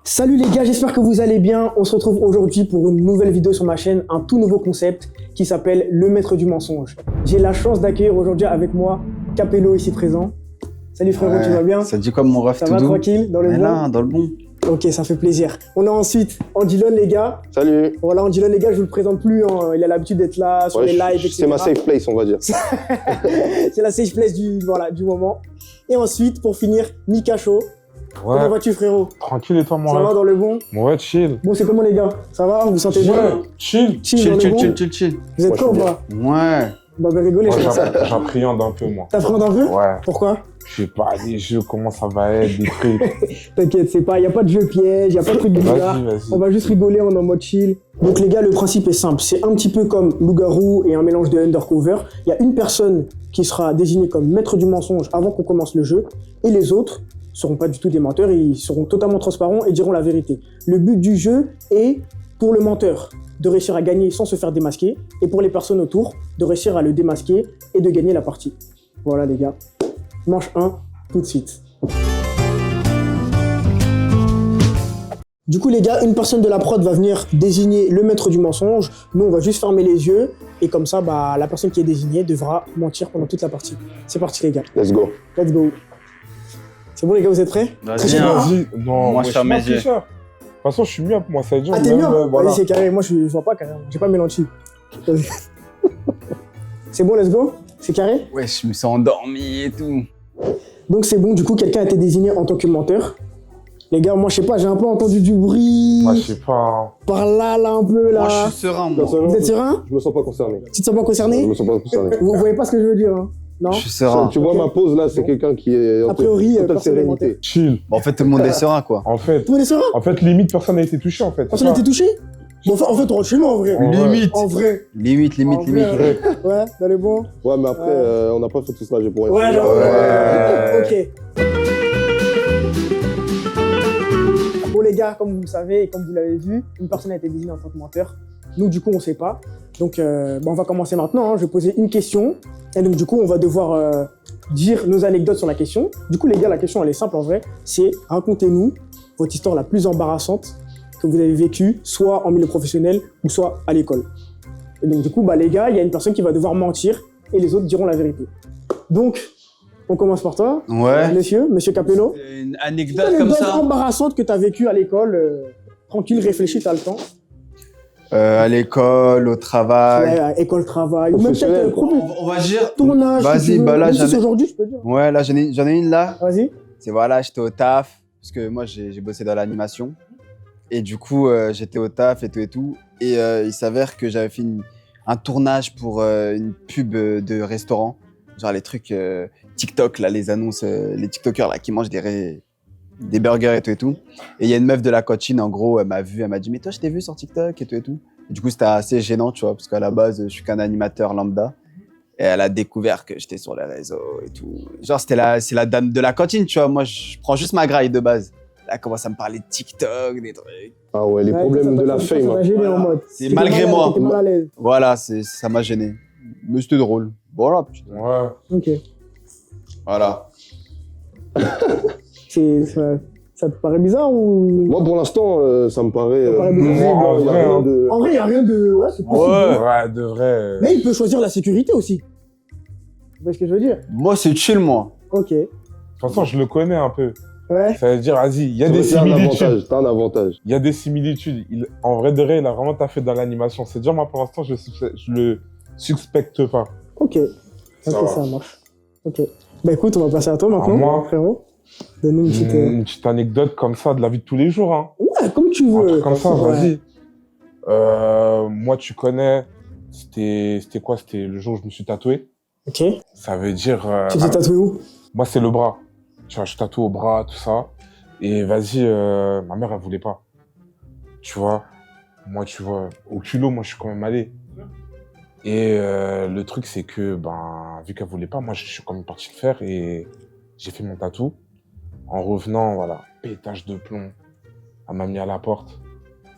Salut les gars, j'espère que vous allez bien. On se retrouve aujourd'hui pour une nouvelle vidéo sur ma chaîne, un tout nouveau concept qui s'appelle Le Maître du Mensonge. J'ai la chance d'accueillir aujourd'hui avec moi Capello ici présent. Salut frérot, tu vas bien? Ça te dit comme mon ref Ça tout va doux? tranquille, dans le bon? Là, dans le bon. Ok, ça fait plaisir. On a ensuite Andilon les gars. Salut. Voilà, Andilon les gars, je vous le présente plus, hein. Il a l'habitude d'être là sur les lives, etc. C'est ma safe place, on va dire. C'est la safe place du moment. Et ensuite, pour finir, Mika Show. Ouais. Comment vas-tu frérot? Tranquille et toi, mon Ça va ref? dans le bon? Ouais, chill. Bon, c'est comment les gars? Ça va? Vous vous sentez bien? Ouais, chill. Chill, dans le bon? Chill. Vous êtes Moi, chaud ou je suis pas? Ouais. Bah, rigolez, Moi, je pense. j'appréhende un peu, moi. T'appréhendes un peu? Ouais. Pourquoi? Je sais pas, les jeux, comment ça va être, des trucs. T'inquiète, y a pas de jeu piège, y a pas de truc bizarre. Vas-y. On va juste rigoler, on est en mode chill. Donc les gars, le principe est simple. C'est un petit peu comme loup-garou et un mélange de undercover. Il y a une personne qui sera désignée comme maître du mensonge avant qu'on commence le jeu. Et les autres seront pas du tout des menteurs, ils seront totalement transparents et diront la vérité. Le but du jeu est, pour le menteur, de réussir à gagner sans se faire démasquer. Et pour les personnes autour, de réussir à le démasquer et de gagner la partie. Voilà les gars. Manche 1, tout de suite. Du coup les gars, une personne de la prod va venir désigner le maître du mensonge. Nous on va juste fermer les yeux et comme ça bah, la personne qui est désignée devra mentir pendant toute la partie. C'est parti les gars. Let's go. Let's go. C'est bon les gars, vous êtes prêts? Vas-y, hein. Vas-y. Non, Moi, je ferme mes yeux. De toute façon, je suis mieux, moi, ça veut dire. Ah t'es bien? Voilà. Vas-y c'est carré, moi je vois pas carré, j'ai pas mélanchi. C'est bon, let's go? C'est carré? Ouais, je me suis endormi et tout. Donc c'est bon, du coup quelqu'un a été désigné en tant que menteur. Les gars, moi je sais pas, j'ai un peu entendu du bruit. Moi, je sais pas. Par là, un peu là. Moi, je suis serein, moi. Personnellement, Vous êtes serein? je me sens pas concerné. Tu te sens pas Je concerné? me sens pas concerné. Vous voyez pas ce que je veux dire, hein? Non? Je suis serein. Tu vois, ma pose là, c'est quelqu'un qui est en A priori, totale personne n'est sérénité. Chill. Bon, en fait, tout le monde est serein, quoi. En fait, Tout le monde est serein? limite, personne n'a été touché, en fait. Personne n'a été touché? Bon, en fait, on rentre chez nous en vrai. Ouais. Limite. En vrai. Limite. En vrai, ouais, dans les bons. Ouais, mais après, on n'a pas fait tout ça, j'ai pour rien. Ouais, genre, Ouais. ok. Bon, les gars, comme vous le savez et comme vous l'avez vu, une personne a été désignée en tant que menteur. Nous, du coup, on sait pas. Donc, on va commencer maintenant. Hein. Je vais poser une question. Et donc, du coup, on va devoir dire nos anecdotes sur la question. Du coup, les gars, la question, elle est simple en vrai. C'est racontez-nous votre histoire la plus embarrassante que vous avez vécue, soit en milieu professionnel ou soit à l'école. Et donc, du coup, bah, les gars, il y a une personne qui va devoir mentir et les autres diront la vérité. Donc, on commence par toi. Ouais. Monsieur Capello. Une Une anecdote comme anecdote ça. embarrassante que tu as vécue à l'école. Tranquille, réfléchis, tu as le temps. À l'école, au travail. Ouais, école, travail, ou même Professionnel, peut-être quoi. On va dire. tournage. Vas-y, si tu veux. bah là, Même si j'en ai- c'est aujourd'hui, je peux dire. Ouais, là, j'en ai une là. Vas-y. C'est voilà, j'étais au taf. Parce que moi, j'ai bossé dans l'animation. Et du coup, j'étais au taf et tout et tout. Et il s'avère que j'avais fait un tournage pour une pub de restaurant. Genre les trucs TikTok, là, les annonces, les TikTokers là, qui mangent des burgers et tout. Et il y a une meuf de la cantine, en gros, elle m'a vu, elle m'a dit « Mais toi, je t'ai vu sur TikTok et tout et tout. » Et du coup, c'était assez gênant, tu vois, parce qu'à la base, je suis qu'un animateur lambda. Et elle a découvert que j'étais sur les réseaux et tout. Genre, c'est la dame de la cantine, tu vois. Moi, je prends juste ma graille de base. Elle commence à me parler de TikTok, des trucs. Ah ouais, les Ouais, problèmes ça de la t'a fame. hein. gêné en mode. C'est T'étais malgré mal à- moi. t'étais mal à l'aise. Voilà, ça m'a gêné. Mais c'était drôle. Voilà, putain. Ouais. Ok. Voilà. Ça te paraît bizarre ou. Moi, pour l'instant, ça me paraît. Ça paraît bizarre. en il y a vrai, rien hein. de- En vrai, il n'y a rien de. Ouais, c'est possible. Ouais, de vrai. Mais il peut choisir la sécurité aussi. Vous voyez ce que je veux dire? Moi, c'est chill, moi. Ok. De toute façon, je le connais un peu. Ouais. Ça veut dire, vas-y, il y a Tu des vois, t'as un similitudes. avantage, t'as un avantage. Il y a des similitudes. En vrai de vrai, il a vraiment taffé dans l'animation. C'est dire, moi, pour l'instant, je le suspecte pas. Ok. Ça Ok, va. ça marche. Ok. Bah écoute, on va passer à toi maintenant, À moi. frérot. Donne-nous une petite. Une petite anecdote comme ça de la vie de tous les jours. Hein. Ouais, comme tu Un veux. truc comme ça, Ouais. vas-y. Moi, tu connais, c'était quoi? C'était le jour où je me suis tatoué. Ok. Ça veut dire... Tu t'es tatoué où? moi, c'est le bras. Tu vois, je tatoue au bras, tout ça. Et vas-y, ma mère, elle voulait pas. Tu vois, moi, tu vois, au culot, moi, je suis quand même allé. Et le truc, c'est que, vu qu'elle voulait pas, moi, je suis quand même parti le faire et j'ai fait mon tatou. En revenant, voilà, pétage de plomb. Elle m'a mis à la porte.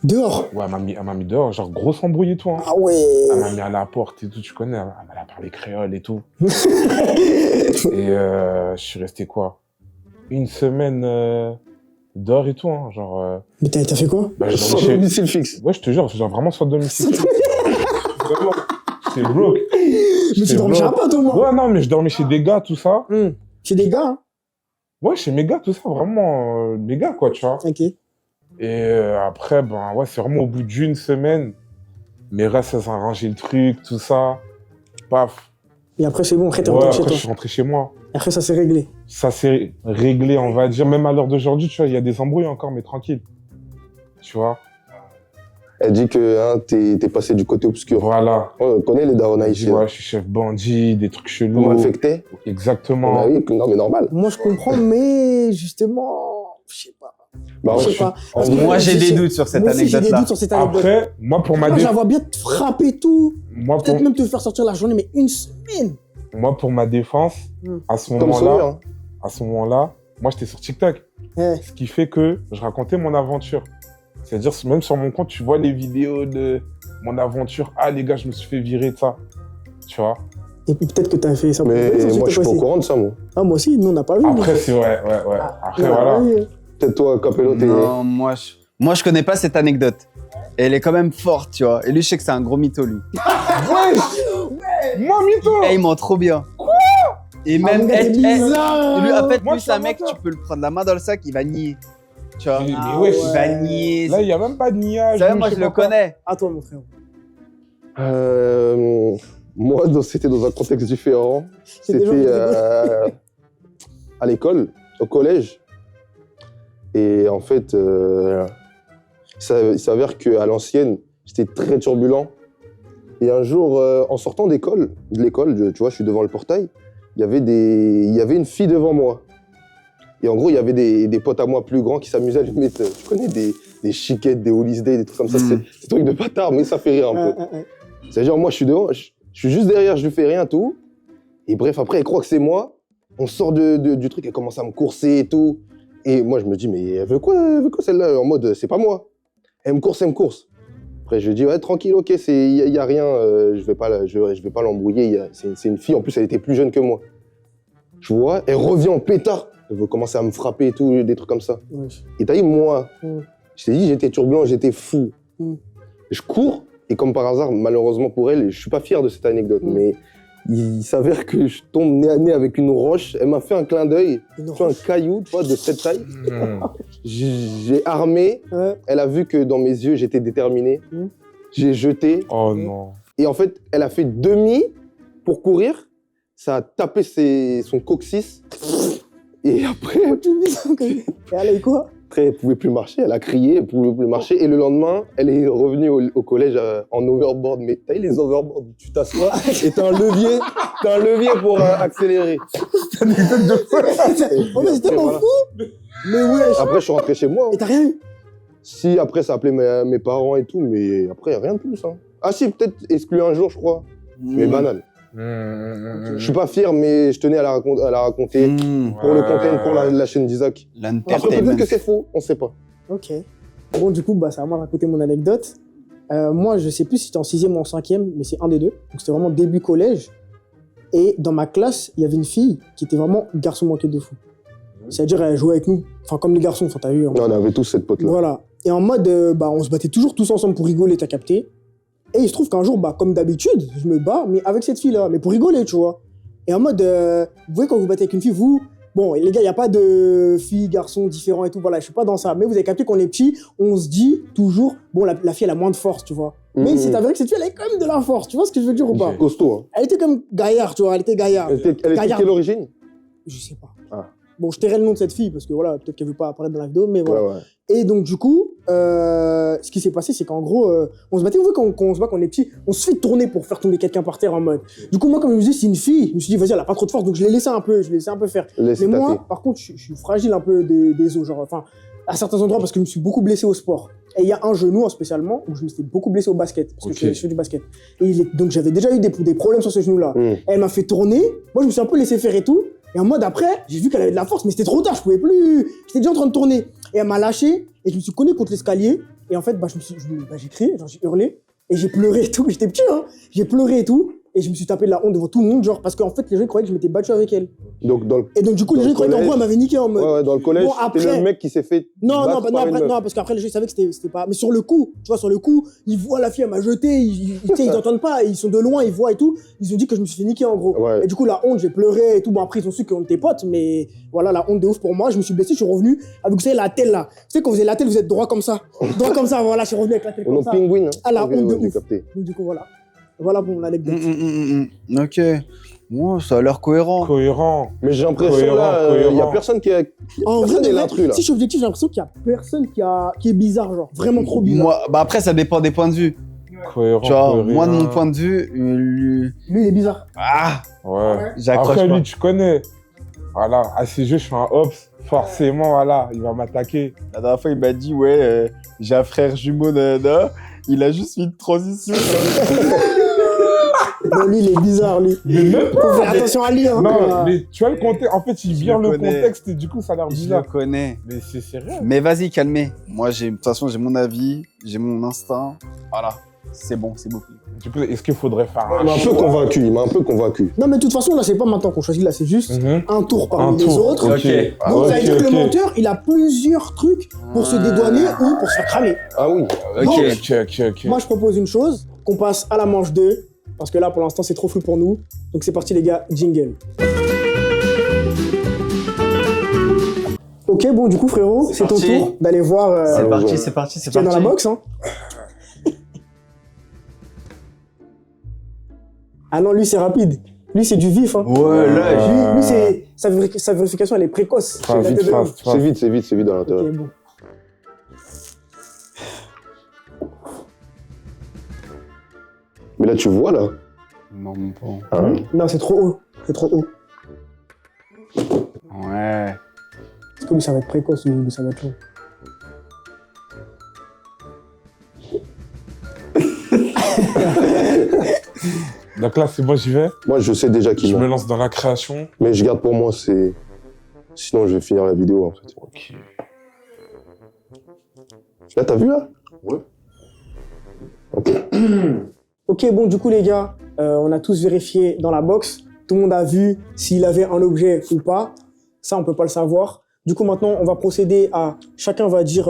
Dehors. Ouais, elle m'a mis dehors, genre grosse embrouille et tout. Hein. Ah ouais. Elle m'a mis à la porte et tout, tu connais, elle m'a parlé créole et tout. Et je suis resté quoi? Une semaine dehors et tout, hein, genre... Mais t'as fait quoi? bah, je Sans dormais chez... domicile fixe. Ouais, je te jure, genre vraiment sans domicile. Vraiment, c'est broke. Mais tu C'est dormais chez un broke. pote au moins. Ouais, non, mais je dormais chez des gars, tout ça. Chez des gars, hein. Ouais, chez mes gars, tout ça, vraiment, des gars, quoi, tu vois. Ok. Et après, ben ouais, c'est vraiment au bout d'une semaine, mes restes, elles ont arrangé le truc, tout ça. Paf. Et après, c'est bon, après, t'es Ouais, rentré après, chez je toi. suis rentré chez moi. Et après, ça s'est réglé. Ça s'est réglé, on va dire. Même à l'heure d'aujourd'hui, tu vois, il y a des embrouilles encore, mais tranquille. Tu vois. Elle dit que hein, t'es passé du côté obscur. Voilà. Ouais, on connaît les darons Je dis, haïtiens. ouais, je suis chef bandit, des trucs On chelous. m'a affecté. Exactement. Bah oui, non mais normal. Moi, je comprends, mais justement, je sais pas. Bah, Je ouais, sais pas. en Parce que Moi, j'ai des c'est- doutes sur cette Moi aussi, j'ai des anecdote-là. doutes sur cette anecdote. Après, moi, pour ma Moi, je la défense, vois bien te frapper tout. moi, pour... Peut-être même te faire sortir la journée, mais une semaine. moi, pour ma défense, à ce Comme Sawyer, moment-là, hein. moi, j'étais sur TikTok. Ouais. Ce qui fait que je racontais mon aventure. C'est-à-dire, même sur mon compte, tu vois les vidéos de mon aventure. Ah, les gars, je me suis fait virer de ça. Tu vois. Et puis peut-être que t'as fait ça pour Mais ça, moi, je suis pas au aussi. courant de ça, moi. Ah, moi aussi, nous, on n'a pas vu. Après, nous. c'est vrai, ouais. Ah, Après, on a voilà. pas vu. Peut-être toi, Capello, t'es... Non, moi, je connais pas cette anecdote. Et elle est quand même forte, tu vois. Et lui, je sais que c'est un gros mytho, lui. Moi, mytho. Et il ment trop bien. Quoi? Et Ah, même, mon gars, t'es bizarre. lui, en fait, Moi, lui, je suis c'est un un mec, menteur. tu peux le prendre la main dans le sac, il va nier. Tu vois. Mais Ah, wesh, Il va nier. là, il n'y a même pas de niage. Ça, ou moi, sais je le pas quoi. connais. À toi, mon frère. Moi, c'était dans un contexte différent. C'est des gens C'était qui à l'école, au collège. Et en fait, il s'avère qu'à l'ancienne, j'étais très turbulent. Et un jour, en sortant de l'école, tu vois, je suis devant le portail, il y avait une fille devant moi. Et en gros, il y avait des potes à moi plus grands qui s'amusaient à lui mettre, tu connais, des chiquettes, des holidays, des trucs comme ça. C'est des trucs de bâtard, mais ça fait rire un peu. C'est-à-dire, moi, je suis devant, je suis juste derrière, je lui fais rien, tout. Et bref, après, elle croit que c'est moi. On sort du truc, elle commence à me courser et tout. Et moi, je me dis, mais elle veut quoi celle-là? En mode, c'est pas moi. Elle me course. Après, je lui dis, ouais, tranquille, ok, il y a rien, je vais pas l'embrouiller. C'est une fille, en plus, elle était plus jeune que moi. Je vois, elle revient en pétard. Elle veut commencer à me frapper et tout, des trucs comme ça. Wesh. Et t'as vu, moi, je t'ai dit, j'étais turbulent, j'étais fou. Je cours, et comme par hasard, malheureusement pour elle, je suis pas fier de cette anecdote, mais il s'avère que je tombe nez à nez avec une roche. Elle m'a fait un clin d'œil, fait un caillou, tu vois, de cette taille. J'ai armé, Ouais. elle a vu que dans mes yeux, j'étais déterminé. J'ai jeté, Oh non. et en fait, elle a fait demi pour courir. Ça a tapé son coccyx. Et après, Et elle a eu quoi? elle pouvait plus marcher, elle a crié, elle pouvait plus marcher. Et le lendemain, elle est revenue au collège en overboard. Mais t'as vu les overboards, tu t'assois et t'as un levier pour accélérer. Oh, mais c'est tellement Voilà. fou! Mais wesh! Après, je suis rentré chez moi. Et t'as rien eu? Si, après, ça appelait mes parents et tout, mais après, rien de plus. Hein. Ah si, peut-être exclu un jour, je crois. Mais banal. Je suis pas fier, mais je tenais à la raconter pour le content, pour la chaîne d'Isaac. Après, peut-être L'entertainment. que c'est faux, on sait pas. Ok. Bon, du coup, bah, c'est à moi de raconter mon anecdote. Moi, je sais plus si c'était en 6e ou en 5e, mais c'est un des deux. Donc, c'était vraiment début collège. Et dans ma classe, il y avait une fille qui était vraiment garçon manqué de fou. C'est-à-dire, elle jouait avec nous, enfin, comme les garçons, enfin, t'as vu. Non, on avait tous cette pote-là. Voilà. Et en mode, bah, on se battait toujours tous ensemble pour rigoler, t'as capté. Et il se trouve qu'un jour, bah, comme d'habitude, je me bats, mais avec cette fille-là, mais pour rigoler, tu vois. Et en mode, vous voyez, quand vous battez avec une fille, vous, bon, les gars, il n'y a pas de filles, garçons différents et tout, voilà, je suis pas dans ça. Mais vous avez capté qu'on est petit, on se dit toujours, bon, la fille, elle a moins de force, tu vois. Mais il s'est avéré que cette fille, elle avait quand même de la force, tu vois ce que je veux dire ou pas? Costaud, hein. Elle était comme gaillard, tu vois, elle était gaillard. Elle était Gaillard. quelle origine? Je sais pas. Ah. Bon, je tairai le nom de cette fille parce que voilà, peut-être qu'elle veut pas apparaître dans la vidéo, mais voilà. Ouais. Et donc, du coup, ce qui s'est passé, c'est qu'en gros, on se battait, vous voyez, quand on se bat, quand on est petit, on se fait tourner pour faire tomber quelqu'un par terre en mode. Du coup, moi, comme je me disais, c'est une fille, je me suis dit, vas-y, elle a pas trop de force, donc je l'ai laissé un peu faire. Laissez Mais tâter. moi, par contre, je suis fragile un peu des os, genre, enfin, à certains endroits, parce que je me suis beaucoup blessé au sport. Et il y a un genou, spécialement, où je me suis beaucoup blessé au basket, parce que je fais du basket. Et donc, j'avais déjà eu des problèmes sur ce genou-là. Elle m'a fait tourner, moi, je me suis un peu laissé faire et tout. Et en mode après, j'ai vu qu'elle avait de la force, mais c'était trop tard, je pouvais plus. J'étais déjà en train de tourner. Et elle m'a lâché, et je me suis cogné contre l'escalier. Et en fait, bah, j'ai crié, genre, j'ai hurlé, et j'ai pleuré et tout. J'étais petit, hein. J'ai pleuré et tout. et je me suis tapé de la honte devant tout le monde, genre, parce qu'en fait, les gens ils croyaient que je m'étais battu avec elle. Donc, dans le, Et donc, du coup, les Dans gens le ils croyaient qu'en collège- gros, elle m'avait niqué en mode. ouais, dans le collège, Bon, t'es après- le mec qui s'est fait. Non, battre par une meuf. non, parce qu'après, les gens ils savaient que c'était pas. Mais sur le coup, tu vois, sur le coup, ils voient la fille, elle m'a jeté, tu sais, ils entendent pas, ils sont de loin, ils voient et tout. Ils ont dit que je me suis fait niquer en gros. Ouais. Et du coup, la honte, j'ai pleuré et tout. Bon, après, ils ont su qu'on était potes, mais voilà, la honte de ouf pour moi. Je me suis blessé, je suis revenu avec, vous savez, la telle là. Tu sais, quand vous avez la telle, vous êtes droit comme ça. Droit comme ça, voilà, je suis revenu avec la telle Au comme nom ça. de Penguin. Hein. Ah, la Ok, honte de ouais, j'ai ouf. capté. Donc, du coup, voilà. Voilà pour mon anecdote. Ok. Moi, ça a l'air cohérent. Cohérent. Mais j'ai l'impression Cohérent, là, il y a cohérent. personne qui a. En Personne vrai, de n'est vrai, l'intrus, là. si je suis objectif, j'ai l'impression qu'il y a personne qui est bizarre, genre. Vraiment trop bizarre. Moi, bah après, ça dépend des points de vue. Cohérent. Tu vois, cohérent. moi, de mon point de vue, lui... Lui, il est bizarre. Ah, Ouais. j'accroche Après, pas. lui, tu connais. Voilà, à ces jeux, je suis un Ops. Forcément, voilà, il va m'attaquer. La dernière fois, il m'a dit, ouais, j'ai un frère jumeau, nanana. Il a juste fait une transition. Non, lui, il est bizarre, lui. Mais même Faut faire attention à lui, hein. Non, mais tu vois le contexte. En fait, il Je vire le le connais. contexte et du coup, ça a l'air Je le bizarre. connais. Mais c'est sérieux. Mais vas-y, calmez. Moi, de toute façon, j'ai mon avis, j'ai mon instinct. Voilà, c'est bon, c'est beau. Du coup, est-ce qu'il faudrait faire Il m'a un peu convaincu, il m'a un peu convaincu. Non, mais de toute façon, là, c'est pas maintenant qu'on choisit, là, c'est juste Mhm. un tour parmi Un les tour. autres. Ok. Donc, ça veut dire que ok. le menteur, il a plusieurs trucs pour se dédouaner ou pour se faire cramer. Ah oui. Ok. Ok. Moi, je propose une chose, qu'on passe à la manche 2, parce que là, pour l'instant, c'est trop flou pour nous. Donc, c'est parti, les gars, jingle. Ok, bon, du coup, frérot, c'est ton parti. tour d'aller voir C'est Allons, parti, ouais. c'est parti, c'est ce qu'il y a parti. dans la box, hein. Ah non, lui, c'est rapide. Lui, c'est du vif, hein. Ouais, là, Lui, c'est... Sa vérification, elle est précoce. Fast, C'est la vite, tête de l'homme. fast, C'est fast. vite, c'est vite, c'est vite dans l'intérieur. Ok, bon. Mais là, tu vois là. Non, mon pauvre. Hein. Non, c'est trop haut. C'est trop haut. Ouais. Parce que lui, ça va être précoce, lui, ça va être long. Donc là, c'est bon, j'y vais. Moi, je sais déjà qui Je me ment. lance dans la création. Mais je garde pour moi, c'est. Sinon, je vais finir la vidéo en fait. Ok. Là, t'as vu là? Ouais. Ok. Ok, bon, du coup, les gars, on a tous vérifié dans la box. Tout le monde a vu s'il avait un objet ou pas. Ça, on peut pas le savoir. Du coup, maintenant, on va procéder à... Chacun va dire...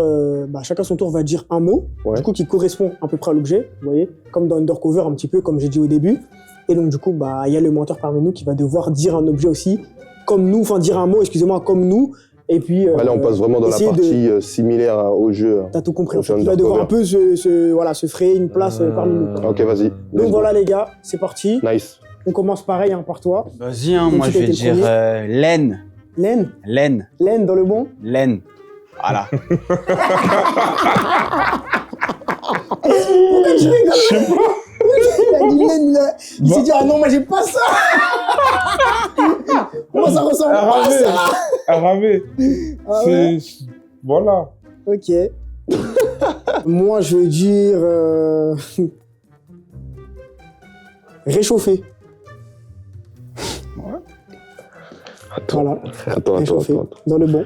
chacun son tour va dire un mot, Ouais. du coup, qui correspond à peu près à l'objet, vous voyez, comme dans Undercover, un petit peu, comme j'ai dit au début. Et donc, du coup, il y a le menteur parmi nous qui va devoir dire un objet aussi, comme nous, enfin, dire un mot, excusez-moi, comme nous. Et puis... Là, on passe vraiment dans la essayer de- partie similaire au jeu. T'as tout compris. En On fait. fait Il va devoir Undercover. un peu se frayer une place parmi nous. quoi. Ok, vas-y. Donc voilà, les gars, c'est parti. Nice. On commence pareil hein, par toi. Vas-y, hein, Donc, moi, tu je vais t'es dire le laine. Laine. Laine. Laine dans le bon. Laine. Voilà. Pourquoi tu rigoles? Il a dit laine, il s'est dit ah non, moi j'ai pas ça. Moi ça ressemble pas à ça. Arabe. Ah ouais. C'est. Voilà. Ok. Moi je veux dire réchauffer. Voilà, Attends. réchauffer. Dans le bon.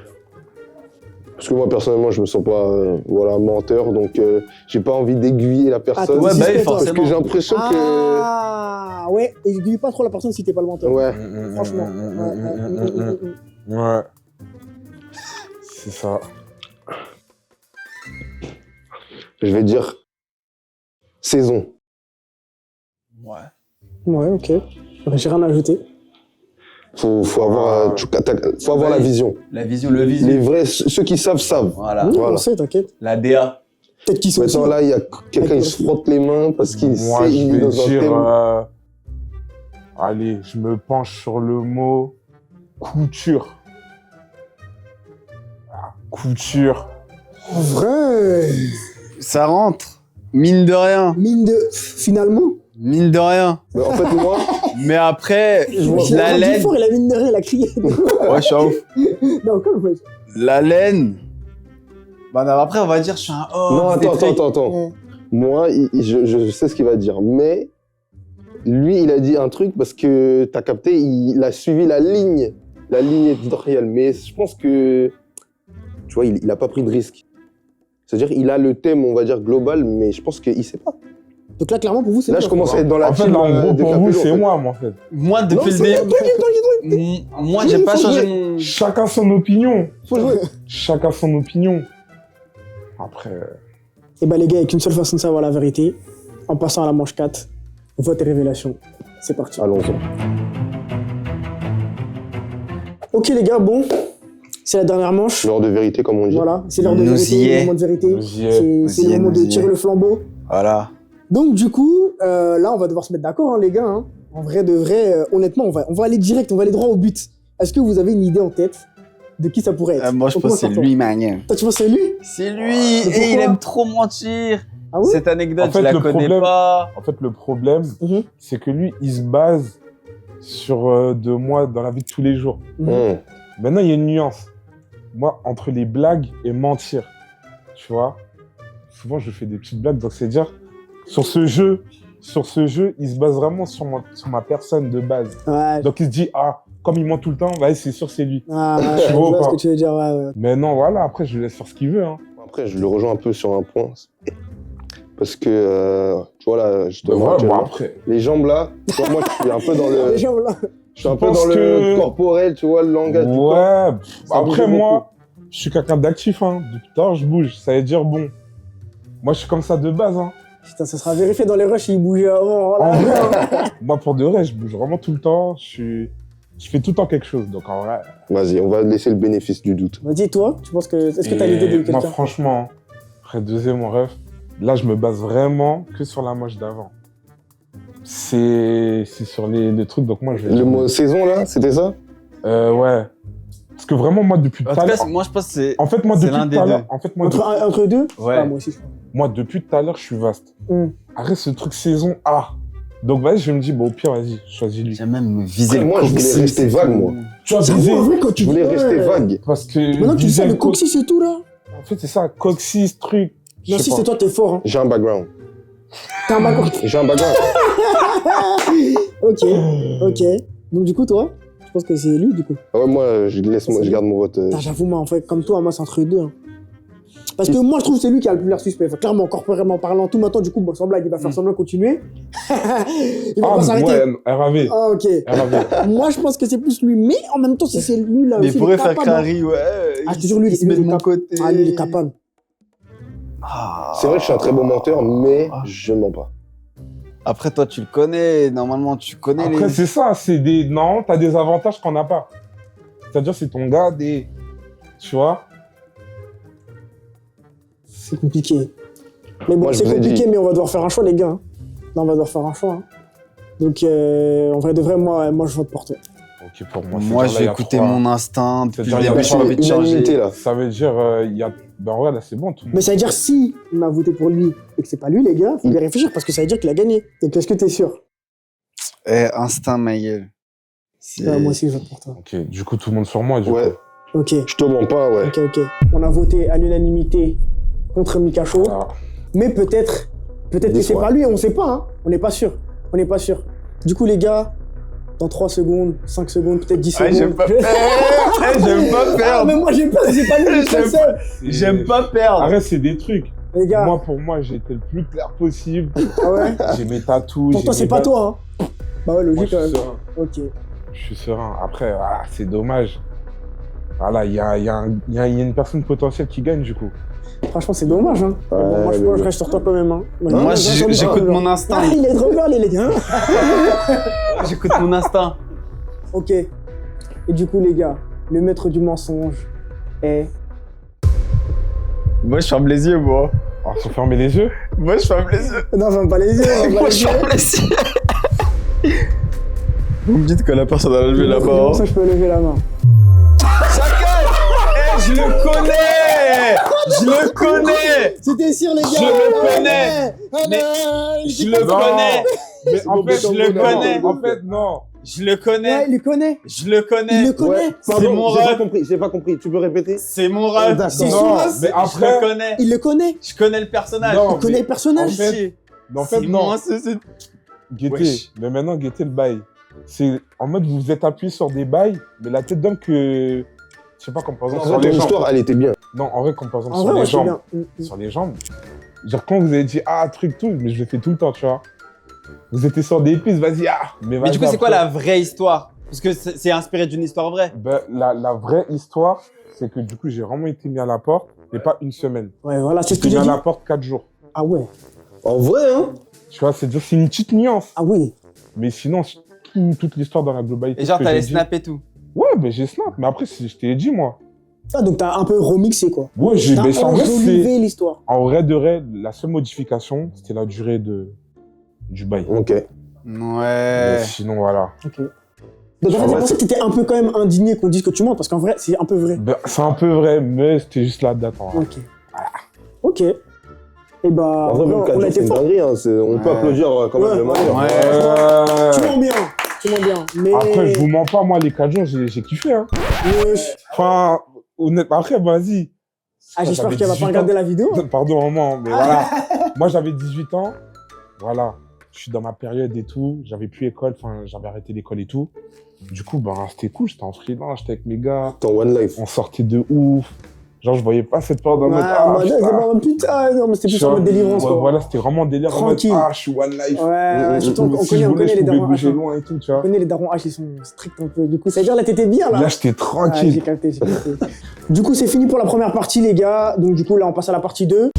Parce que moi, personnellement, je me sens pas menteur, donc j'ai pas envie d'aiguiller la personne. Attends, Ouais, si bah c'est oui, toi. parce que forcément. j'ai l'impression que. Ah ouais, aiguille pas trop la personne si t'es pas le menteur. Ouais. Franchement. Ouais. C'est ça. Je vais dire saison. Ouais. Ouais, ok. J'ai rien à ajouter. Faut avoir, faut avoir la vision. La vision, le visu. Les vrais, ceux qui savent, savent. Voilà. Mmh, Voilà. on sait, t'inquiète. La DA. Peut-être qu'ils sont aussi. Maintenant, là, il y a quelqu'un qui se frotte les mains parce qu'il Moi, sait je il est vais dans un dire. thème. Allez, je me penche sur le mot couture. Ah, couture. En vrai, Ça rentre. Mine de rien. mine de... Finalement, Mine de rien. Mais en fait, moi, Mais après, il la a dit laine. fort, il a mine de rien, il a crié. Ouais, je suis un ouf. Non, calme, ouais. La laine. Bah, non, après, on va dire, je suis un homme. non, des trucs. attends. Ouais. Moi, je sais ce qu'il va dire, mais lui, il a dit un truc parce que t'as capté, il a suivi la ligne éditoriale. Mais je pense que, tu vois, il a pas pris de risque. C'est-à-dire, il a le thème, on va dire, global, mais je pense qu'il sait pas. Donc là, clairement, pour vous, c'est Là, lui, je commence à être dans la En fait, team, là, en gros, des pour vous, Capello, c'est en fait. moi, en fait. Moi, Non, depuis le c'est début, tranquille. moi, j'ai pas Faut changé jouer. mon. Chacun son opinion. Faut jouer. Chacun son opinion. Après, Et bah, les gars, il n'y a qu'une seule façon de savoir la vérité. En passant à la manche 4, vote et révélation. C'est parti. Allons-y. Ok, les gars, bon. C'est la dernière manche. L'heure de vérité, comme on dit. Voilà, c'est l'heure de Nous vérité, y le est. moment de vérité. Nous y est. C'est le moment de tirer le flambeau. Voilà. Donc, du coup, là, on va devoir se mettre d'accord, hein, les gars. Hein. En vrai, de vrai, honnêtement, on va aller direct, on va aller droit au but. Est-ce que vous avez une idée en tête de qui ça pourrait être? Moi, je On pense que c'est commence par lui, man. toi, tu penses que c'est lui? C'est lui. Mais pourquoi Et il aime trop mentir. Ah ouais? Cette anecdote, En fait, je la le connais problème- pas. en fait, le problème, Mhm. c'est que lui, il se base sur de moi dans la vie de tous les jours. Maintenant, il y a une nuance. Moi, entre les blagues et mentir, tu vois, souvent, je fais des petites blagues. Donc, c'est-à-dire, sur ce jeu, il se base vraiment sur ma personne de base. Ouais. Donc, il se dit, ah, comme il ment tout le temps, ouais, c'est sûr, c'est lui. Ah, ouais, Tu je vois ou vois ce pas que tu veux dire, ouais, ouais. Mais non, voilà, après, je le laisse faire ce qu'il veut. Hein. Après, je le rejoins un peu sur un point. Parce que, tu vois, là, Mais justement, voilà, bon, actuellement, après, les jambes là, tu vois, moi, je suis un peu dans Les le, gens, là. je suis un Je peu dans pense le que- corporel, tu vois, le langage du corps. ouais, Ça bouge après, beaucoup. moi, je suis quelqu'un d'actif. Hein. Depuis tard, je bouge. Ça veut dire, bon, moi, je suis comme ça de base. Hein. Putain, ça sera vérifié dans les rushs, il bougeait avant. En Voilà. vrai, moi, pour de vrai, je bouge vraiment tout le temps. Je fais tout le temps quelque chose. Donc, en vrai, Vas-y, on va laisser le bénéfice du doute. Vas-y, toi, tu penses que. Est-ce que t'as et l'idée de moi, quelqu'un? franchement, après deuxième rêve, là, je me base vraiment que sur la moche d'avant. C'est sur les trucs. Donc, moi, je vais Le dire- mot saison là, c'était ça? Ouais. Parce que vraiment, moi, depuis tout En à tout cas, l'heure. moi, je pense que c'est. En fait, moi, c'est depuis l'un tout des à deux. l'heure. En fait, moi, Entre deux? Ouais. Ah, moi aussi, je crois. moi, depuis tout à l'heure, je suis vaste. Hmm. Arrête ce truc saison A. Donc, vas-y, je me dis, bon, au pire, vas-y, choisis-lui. J'ai même visé Après, le moi, je voulais coccyx rester et vague, tout. moi. Tu vois, J'avoue, en vrai, quand tu Je voulais dis, rester ouais. vague. Parce que. Maintenant, tu sais, viser le co- coccyx et tout, là. En fait, c'est ça, coccyx, truc. Je Non, sais si pas. c'est toi, t'es fort. Hein. J'ai un background. T'as un bac. J'ai un background. Ok, ok. Donc, du coup, toi, je pense que c'est lui, du coup. Ah ouais, moi, je garde mon vote. Putain, j'avoue, moi, en fait, comme toi, moi, c'est entre les deux. Hein. Parce que moi, je trouve que c'est lui qui a le plus l'air suspect. Enfin, clairement, corporellement parlant, tout maintenant, du coup, bon, sans blague, il va faire semblant de continuer. Il va Ah, pas s'arrêter. ouais, RAV. Ah, ok. RAV. Moi, je pense que c'est plus lui. Mais en même temps, si c'est lui, là Mais aussi, il pourrait est faire capable, hein. Crary, ouais. Ah, je te jure, lui, il se lui, met de il est mon cap- côté. Ah, lui, il est capable. Ah. C'est vrai que je suis un très bon menteur, mais Ah. je mens pas. Après, toi, tu le connais. Normalement, tu connais Après, les. c'est ça, c'est des. Non, t'as des avantages qu'on n'a pas. C'est-à-dire, c'est ton gars, des. Tu vois. C'est compliqué. Mais bon, Moi, je c'est vous ai compliqué, dit. mais on va devoir faire un choix, les gars. Hein. Non, on va devoir faire un choix. Hein. Donc, en vrai de vrai, moi je vote pour toi. Ok, pour moi, Moi, c'est-à-dire, là, j'ai il y a écouté trois. mon instinct. Depuis C'est-à-dire, le il y a début, j'ai trois envie de changer. unanimité, là. Ça veut dire, il y a. Ben, en vrai, là, c'est bon, tout le Mais monde. ça veut dire, si on a voté pour lui et que c'est pas lui, les gars, faut bien réfléchir parce que ça veut dire qu'il a gagné. Donc, est-ce que t'es sûr? Instinct, ma gueule. C'est- Moi aussi, je vote pour toi. Ok, du coup, tout le monde sur moi, du Ouais, coup. Ok, je te mens pas, ouais. ok. On a voté à l'unanimité contre Mikacho. Ah, Mais peut-être que c'est Dis-moi. pas lui, on sait pas, hein. On n'est pas sûr. On n'est pas sûr. Du coup, les gars, dans 3 secondes, 5 secondes, peut-être 10 Ouais, secondes. j'aime pas j'aime pas Ah, perdre. mais moi, j'ai peur, c'est pas lui, je suis seul. c'est- J'aime pas perdre. Arrête, c'est des trucs. Les gars, Moi, pour moi, j'ai été le plus clair possible. ah ouais. J'ai mes tatous. Pour toi, c'est pas toi, hein. Bah ouais, Moi, logique je quand suis même. serein. Ok. Je suis serein. Après, voilà, c'est dommage. Voilà, il y a une personne potentielle qui gagne, du coup. Franchement, c'est dommage, hein. Mais bon, moi, je reste sur toi quand même, hein. Moi, j'écoute mon Ah, instinct. il est trop fort, les gars. J'écoute mon instinct. Ok. Et du coup, les gars, le maître du mensonge est... Moi, je ferme les yeux, moi. Alors, faut fermer les yeux. Moi, je ferme les yeux. Non, ferme pas les yeux, ferme pas Moi, les je yeux. ferme les yeux. Vous me dites que la personne a levé Le la maître du main. mensonge peut lever la main. Je le connais. Je le connais. C'était sûr, les gars. Je le connais. Ah, Mais non, il Je dit le pas ça. connais. Mais en fait, je le connais. En fait, non. Je le Ouais, connais. il le connaît. Je le Il connais. le connaît. C'est mon j'ai pas rêve. compris, j'ai pas compris. Tu peux répéter? C'est mon rêve. D'accord. C'est Non, son rêve. mais Je après. le connais. Il le connaît. Je connais le personnage. Non. Il connaît le personnage. En fait, Pitié. Mais en fait, C'est non. moi, c'est- Guettez. Wesh. Mais maintenant, guettez le bail. C'est en mode, vous vous êtes appuyé sur des bails, mais la tête d'homme que Je sais pas, comme par En exemple vrai, sur ton les jambes. histoire, elle était bien. Non, en vrai, comme par exemple En sur vrai, les ouais, c'est jambes. bien. Sur les jambes. Genre, quand vous avez dit, truc, tout, mais je le fais tout le temps, tu vois. Vous étiez sur des pistes, vas-y, Mais Mais du coup, vas-y, c'est quoi après. la vraie histoire? Parce que c'est inspiré d'une histoire vraie. Ben, la vraie histoire, c'est que du coup, j'ai vraiment été mis à la porte, mais pas une semaine. Ouais, voilà, c'est ce que J'étais mis j'ai à dit. la porte 4 jours. Ah ouais, En vrai, hein. Tu vois, c'est une petite nuance. ah oui. Mais sinon, toute l'histoire dans la globalité. Et genre, que t'allais j'ai dit- snapper tout. Ouais, ben j'ai snap. Mais après, je t'ai dit, moi. Ah, donc t'as un peu remixé, quoi. Ouais, T'as mais en vrai, c'est. enjolivé l'histoire. En vrai de vrai, la seule modification, c'était la durée du bail. Ok. Mais Ouais. sinon, voilà. Ok. Donc en fait, c'est pour ça que t'étais un peu quand même indigné qu'on dise que tu mens, parce qu'en vrai, c'est un peu vrai. Ben, c'est un peu vrai, mais c'était juste la date. En vrai. Ok. Ok. Et bah, En vrai, même on 4 a jours, été c'est une fort. dinguerie. Hein. On peut Ouais. applaudir quand même Ouais, le ouais. menteur. Tu Ouais. mens bien. Tu mens bien. Mais. Après, je vous mens pas, moi, les 4 jours, j'ai kiffé. Hein. Wesh. Enfin, honnêtement, après, vas-y. Ah, j'espère J'avais qu'elle va pas 18 regarder ans. la vidéo. hein. Pardon, maman, mais voilà. Moi, j'avais 18 ans. Voilà. Je suis dans ma période et tout. J'avais plus école. Enfin, j'avais arrêté l'école et tout. Du coup, ben, c'était cool. J'étais en freelance, j'étais avec mes gars. Ton One Life. On sortait de ouf. Genre, je voyais pas cette période en Ouais, mode. bah, putain. c'est pas- putain, non, mais c'était plus Tu en vois, mode délivrance, ouais, quoi. Voilà, c'était vraiment délire. En mode, Tranquille. je suis One Life. Ouais, surtout, on Si je connaît, voulais, je les pouvais darons H. bouger hein. loin et tout, tu On vois. connaît les darons H, ils sont stricts un peu. Du coup, ça veut dire là, t'étais bien, là. Là, j'étais Ah, j'ai tranquille. capté, j'ai capté. Du coup, c'est fini pour la première partie, les gars. Donc, du coup, là, on passe à la partie 2.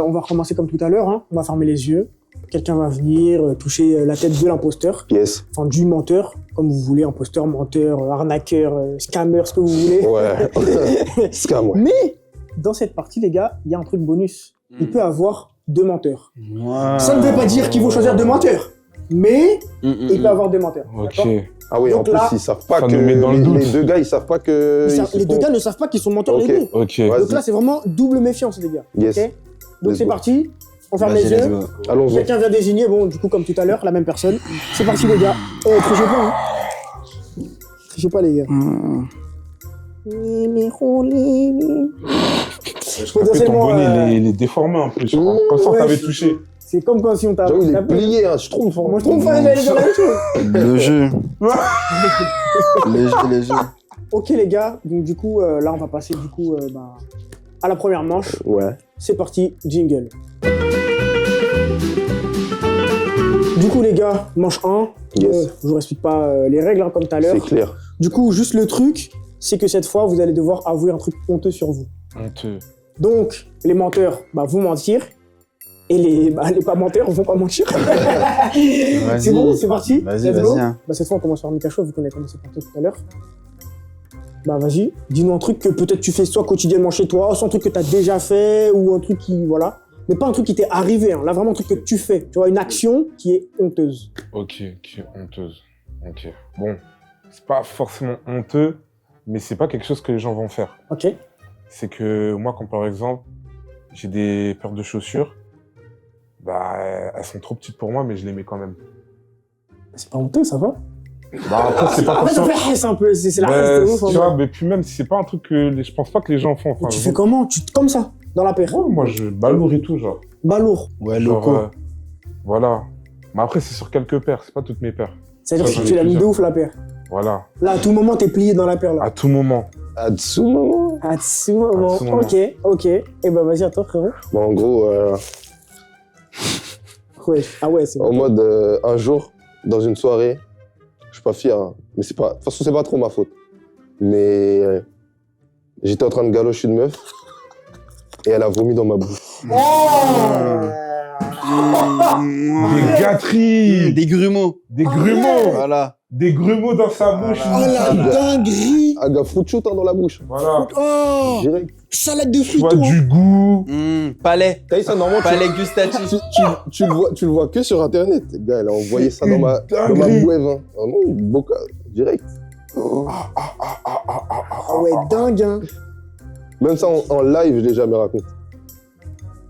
On va recommencer comme tout à l'heure. Hein. On va fermer les yeux. Quelqu'un va venir toucher la tête de l'imposteur. Yes. Enfin, du menteur, comme vous voulez. Imposteur, menteur, arnaqueur, scammer, ce que vous voulez. Ouais. Scam, ouais. Mais, dans cette partie, les gars, il y a un truc bonus. Il peut avoir 2 menteurs. Ouais. Ça ne veut pas dire qu'il faut choisir 2 menteurs. Mais, il peut avoir 2 menteurs. Ok. D'accord. Ah oui, en Donc plus, là, ils savent pas ça que. nous met dans le doute. Les deux gars, ils savent pas que. ils se Les 2 font- gars ne savent pas qu'ils sont menteurs Ok. les deux. Ok. Ouais. Donc Vas-y. là, c'est vraiment double méfiance, les gars. Yes. Ok. Donc Let's c'est go. parti. On ferme Vas-y, les let's yeux. go. Allons-y. Quelqu'un vient désigner. Bon, du coup, comme tout à l'heure, la même personne. C'est parti, les gars. Trichez pas, hein. Trichez pas, les gars. Après, ton Potentiellement, bonnet, il est déformé un peu. Je crois. Comme ça, on ouais, t'avait je- touché. c'est comme quand si on t'a J'avoue, il est tapé. plié, hein. Je trouve. Moi, je trouve pas, j'allais dire la même chose. Le jeu. Les jeux. Ok, les gars. Donc, du coup, là, on va passer, du coup, à la première manche. Ouais. C'est parti, jingle. Du coup, les gars, manche 1. Yes. Je vous explique pas les règles, hein, comme tout à l'heure. C'est clair. Du coup, juste le truc, c'est que cette fois, vous allez devoir avouer un truc honteux sur vous. Honteux. Donc, les menteurs vont mentir. Et les pas menteurs vont pas mentir. C'est bon, c'est parti. Vas-y, Let's go. vas-y. Hein. Cette fois, on commence par Mikacho, vu qu'on a commencé par toi tout à l'heure. Vas-y, dis-nous un truc que peut-être tu fais soit quotidiennement chez toi, soit un truc que tu as déjà fait, ou un truc qui, voilà. Mais pas un truc qui t'est arrivé, hein. Là, vraiment un truc que tu fais. Tu vois, une action qui est honteuse. Ok, qui est honteuse. Ok. Bon, c'est pas forcément honteux, mais c'est pas quelque chose que les gens vont faire. Ok. C'est que moi, quand par exemple, j'ai des paires de chaussures, elles sont trop petites pour moi, mais je les mets quand même. C'est pas honteux, ça va. Après, c'est pas Après, ça forcément... fait, c'est un peu, c'est la Ouais, reste ouf, tu hein. vois, mais puis même si c'est pas un truc que je pense pas que les gens font. Enfin, Tu fais comment? Comme ça, dans la paire. Ouais, moi, je balourd et tout, genre. Balourd. Ouais, Genre, loco. voilà. Mais après, c'est sur quelques paires, c'est pas toutes mes paires. C'est-à-dire Ça, que j'en ai tu l'as mis de plusieurs. ouf, la paire. Voilà. Là, à tout moment, t'es plié dans la paire, là. À tout moment. À dessous, moment. À tout moment. À tout moment. Ok. Et vas-y, à toi, frérot. Bon, en gros, Ouais. Ah ouais, c'est en bon. mode, un jour, dans une soirée, je suis pas fier, hein, mais c'est pas. De toute façon, c'est pas trop ma faute. Mais j'étais en train de galocher une meuf et elle a vomi dans ma bouche. Des gâteries, Des grumeaux. des grumeaux, Voilà. des grumeaux dans sa bouche. Oh la dinguerie. Aga fruit shoot hein, dans la bouche. Voilà. Oh, Direct. salade de Tu fruits, vois toi. du goût. Palais. T'as vu ça, normalement, Palais gustatif. tu le vois que sur internet. Le gars, elle a envoyé ça dans ma dinguerie. bouève. Hein. Ah non, boca, direct. Ah ouais, dingue, hein. Même ça en live, je l'ai jamais raconté.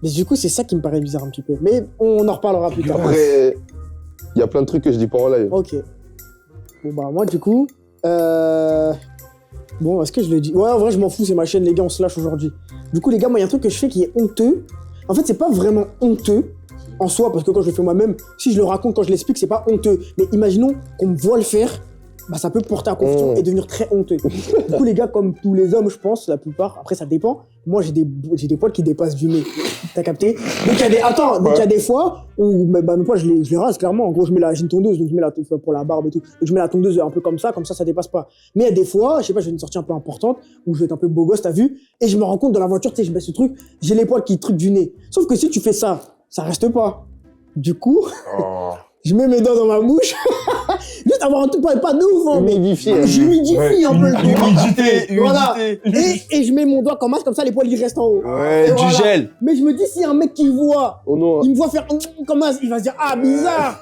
Mais du coup, c'est ça qui me paraît bizarre un petit peu. Mais on en reparlera plus tard. Après, il y a plein de trucs que je dis pas en live. Ok. Bon, moi, du coup... Bon, est-ce que je le dis? Ouais, en vrai, je m'en fous, c'est ma chaîne, les gars, on se lâche aujourd'hui. Du coup, les gars, moi, il y a un truc que je fais qui est honteux. En fait, c'est pas vraiment honteux en soi, parce que quand je le fais moi-même, si je le raconte, quand je l'explique, c'est pas honteux. Mais imaginons qu'on me voit le faire bah, ça peut porter à confusion et devenir très honteux. Du coup, les gars, comme tous les hommes, je pense, la plupart, après ça dépend, moi j'ai des poils qui dépassent du nez. T'as capté? Donc il y a des, attends, donc il y a des fois où bah, mes poils, je les rase clairement. En gros, je mets j'ai une tondeuse, donc je mets pour la barbe et tout. Donc je mets la tondeuse un peu comme ça dépasse pas. Mais il y a des fois, je sais pas, j'ai une sortie un peu importante, où je vais être un peu beau gosse, t'as vu? Et je me rends compte dans la voiture, tu sais, je baisse ce truc, j'ai les poils qui truquent du nez. Sauf que si tu fais ça, ça reste pas. Du coup, je mets mes doigts dans ma bouche, juste avoir un tout pas de ouf, hein, mais j'humidifie un peu le truc. Voilà. Et je mets mon doigt comme ça, les poils ils restent en haut. Ouais, Et du gel. Mais je me dis, si un mec qui voit, Oh non. il me voit faire comme ça, il va se dire, ah, bizarre,